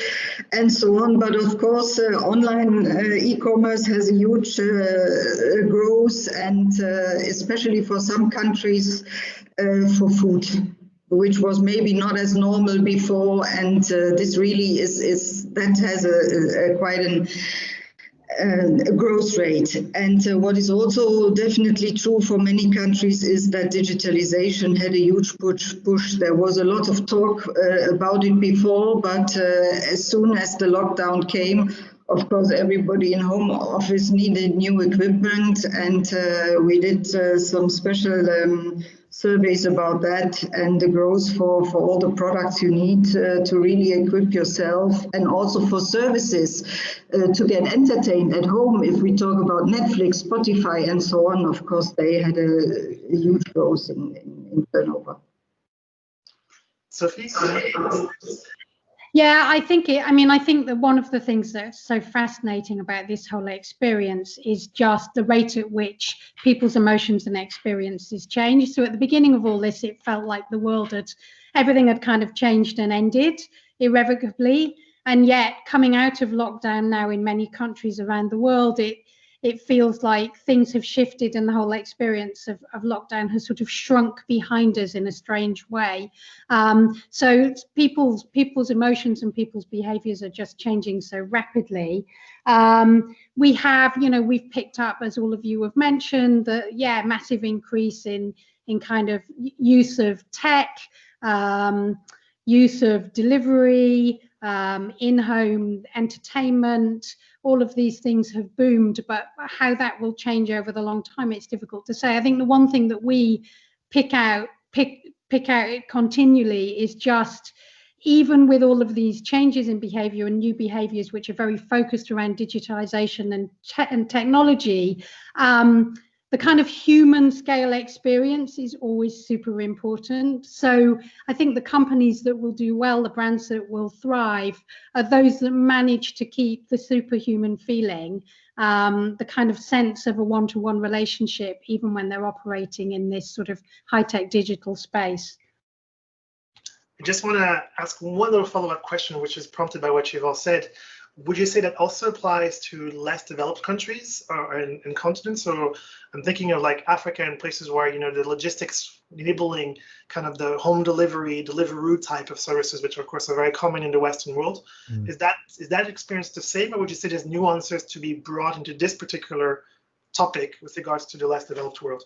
and so on. But of course, online e-commerce has a huge growth, and especially for some countries, for food, which was maybe not as normal before, and this really that has a quite a growth rate. And what is also definitely true for many countries is that digitalization had a huge push. There was a lot of talk about it before, but as soon as the lockdown came, of course, everybody in home office needed new equipment, and we did some special surveys about that, and the growth for all the products you need to really equip yourself, and also for services to get entertained at home. If we talk about Netflix, Spotify, and so on, of course, they had a huge growth in turnover. Sophie? Yeah, I think that one of the things that's so fascinating about this whole experience is just the rate at which people's emotions and experiences change. So at the beginning of all this, it felt like everything had kind of changed and ended irrevocably. And yet coming out of lockdown now in many countries around the world, it feels like things have shifted, and the whole experience of lockdown has sort of shrunk behind us in a strange way. So people's emotions and people's behaviors are just changing so rapidly. We've picked up, as all of you have mentioned, massive increase in kind of use of tech, use of delivery, in-home entertainment. All of these things have boomed, but how that will change over the long time, it's difficult to say. I think the one thing that we pick out continually is just, even with all of these changes in behavior and new behaviors which are very focused around digitization and technology, the kind of human scale experience is always super important. So I think the companies that will do well, the brands that will thrive, are those that manage to keep the superhuman feeling, the kind of sense of a one-to-one relationship, even when they're operating in this sort of high-tech digital space. I just want to ask one little follow-up question, which is prompted by what you've all said. Would you say that also applies to less developed countries or and continents? Or I'm thinking of like Africa and places where, the logistics enabling kind of the home Deliveroo type of services, which of course are very common in the Western world. Is that experience the same, or would you say there's nuances to be brought into this particular topic with regards to the less developed world?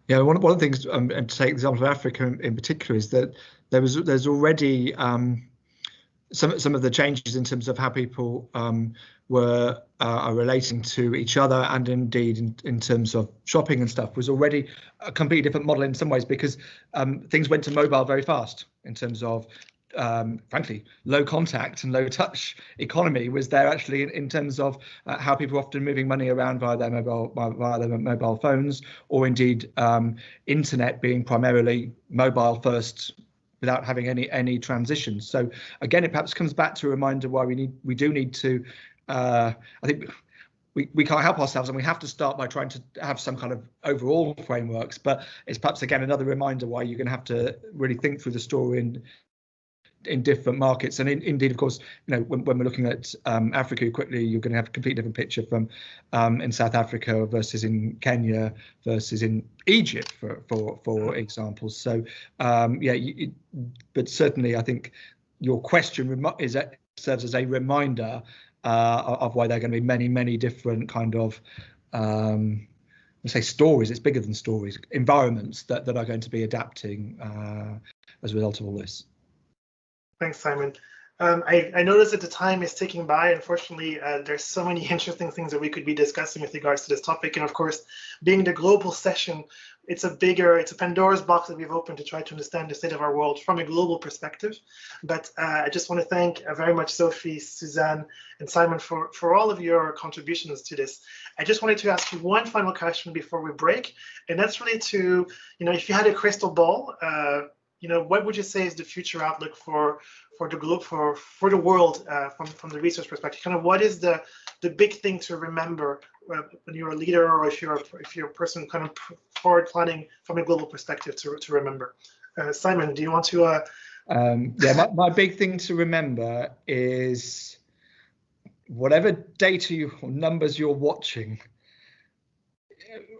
Yeah, one of the things, and to take the example of Africa in particular, is that there's already some of the changes in terms of how people are relating to each other, and indeed in terms of shopping and stuff, was already a completely different model in some ways, because things went to mobile very fast in terms of frankly, low contact and low touch economy was there actually in terms of how people are often moving money around via their mobile phones, or indeed internet being primarily mobile first, without having any transitions. So again, it perhaps comes back to a reminder why we do need to, I think we can't help ourselves, and we have to start by trying to have some kind of overall frameworks, but it's perhaps again another reminder why you're going to have to really think through the story in different markets. And indeed, of course, when we're looking at Africa quickly, you're going to have a completely different picture from in South Africa versus in Kenya versus in Egypt, for example. So but certainly I think your question serves as a reminder of why there are going to be many different kind of say stories. It's bigger than stories, environments that are going to be adapting as a result of all this. Thanks, Simon. I noticed that the time is ticking by. Unfortunately, there's so many interesting things that we could be discussing with regards to this topic. And of course, being the global session, it's a Pandora's box that we've opened to try to understand the state of our world from a global perspective. But I just want to thank very much Sophie, Suzanne, and Simon for all of your contributions to this. I just wanted to ask you one final question before we break, and that's related to, if you had a crystal ball, what would you say is the future outlook for the globe, for the world, from the research perspective? Kind of what is the big thing to remember when you're a leader, or if you're a person kind of forward planning from a global perspective to remember? Simon, do you want to? My big thing to remember is whatever data or numbers you're watching,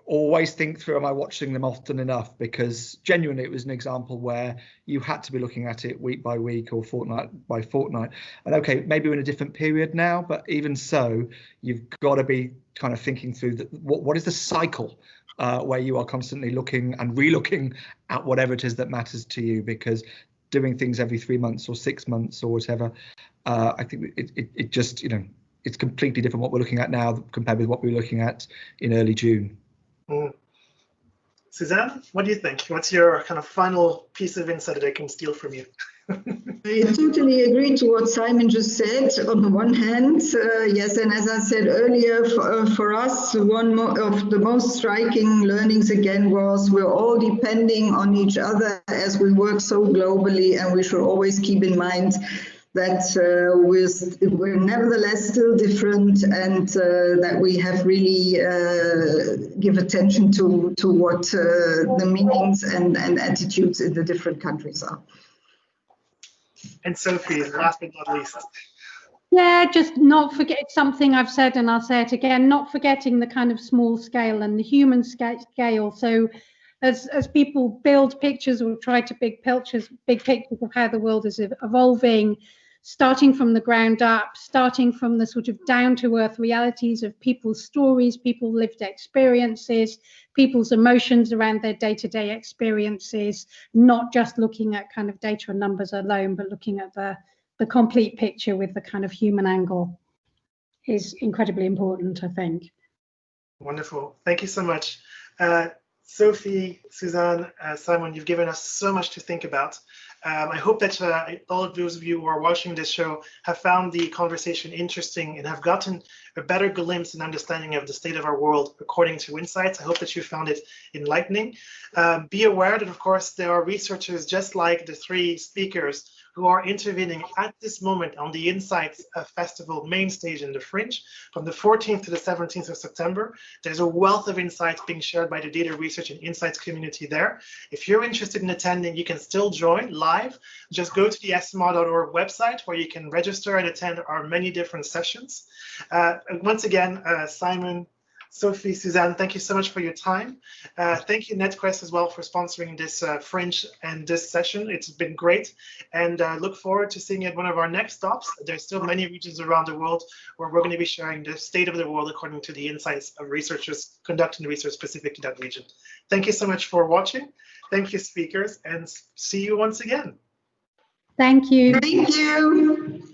always think through, am I watching them often enough? Because genuinely, it was an example where you had to be looking at it week by week or fortnight by fortnight. And okay, maybe we're in a different period now, but even so, you've got to be kind of thinking through what is the cycle where you are constantly looking and re-looking at whatever it is that matters to you, because doing things every 3 months or 6 months or whatever, I think it just, it's completely different what we're looking at now compared with what we were looking at in early June. Suzanne, what do you think? What's your kind of final piece of insight that I can steal from you? I totally agree to what Simon just said. On the one hand, yes, and as I said earlier, for us, one of the most striking learnings again was we're all depending on each other as we work so globally, and we should always keep in mind that we're nevertheless still different, and that we have really give attention to what the meanings and attitudes in the different countries are. And Sophie, last but not least. Yeah, just not forget something I've said, and I'll say it again, not forgetting the kind of small scale and the human scale. So as people build pictures or try to big pictures of how the world is evolving, starting from the ground up, starting from the sort of down-to-earth realities of people's stories, people's lived experiences, people's emotions around their day-to-day experiences, not just looking at kind of data and numbers alone, but looking at the complete picture with the kind of human angle is incredibly important, I think. Wonderful. Thank you so much. Sophie, Suzanne, Simon, you've given us so much to think about. I hope that all of those of you who are watching this show have found the conversation interesting and have gotten a better glimpse and understanding of the state of our world according to Insights. I hope that you found it enlightening. Be aware that, of course, there are researchers just like the three speakers who are intervening at this moment on the Insights Festival main stage in the Fringe from the 14th to the 17th of September. There's a wealth of insights being shared by the data research and insights community there. If you're interested in attending, you can still join live. Just go to the smr.org website where you can register and attend our many different sessions. Once again, Simon, Sophie, Suzanne, thank you so much for your time. Thank you, NetQuest, as well, for sponsoring this Fringe and this session. It's been great, and look forward to seeing you at one of our next stops. There's still many regions around the world where we're going to be sharing the state of the world according to the insights of researchers conducting research specific to that region. Thank you so much for watching. Thank you, speakers, and see you once again. Thank you. Thank you.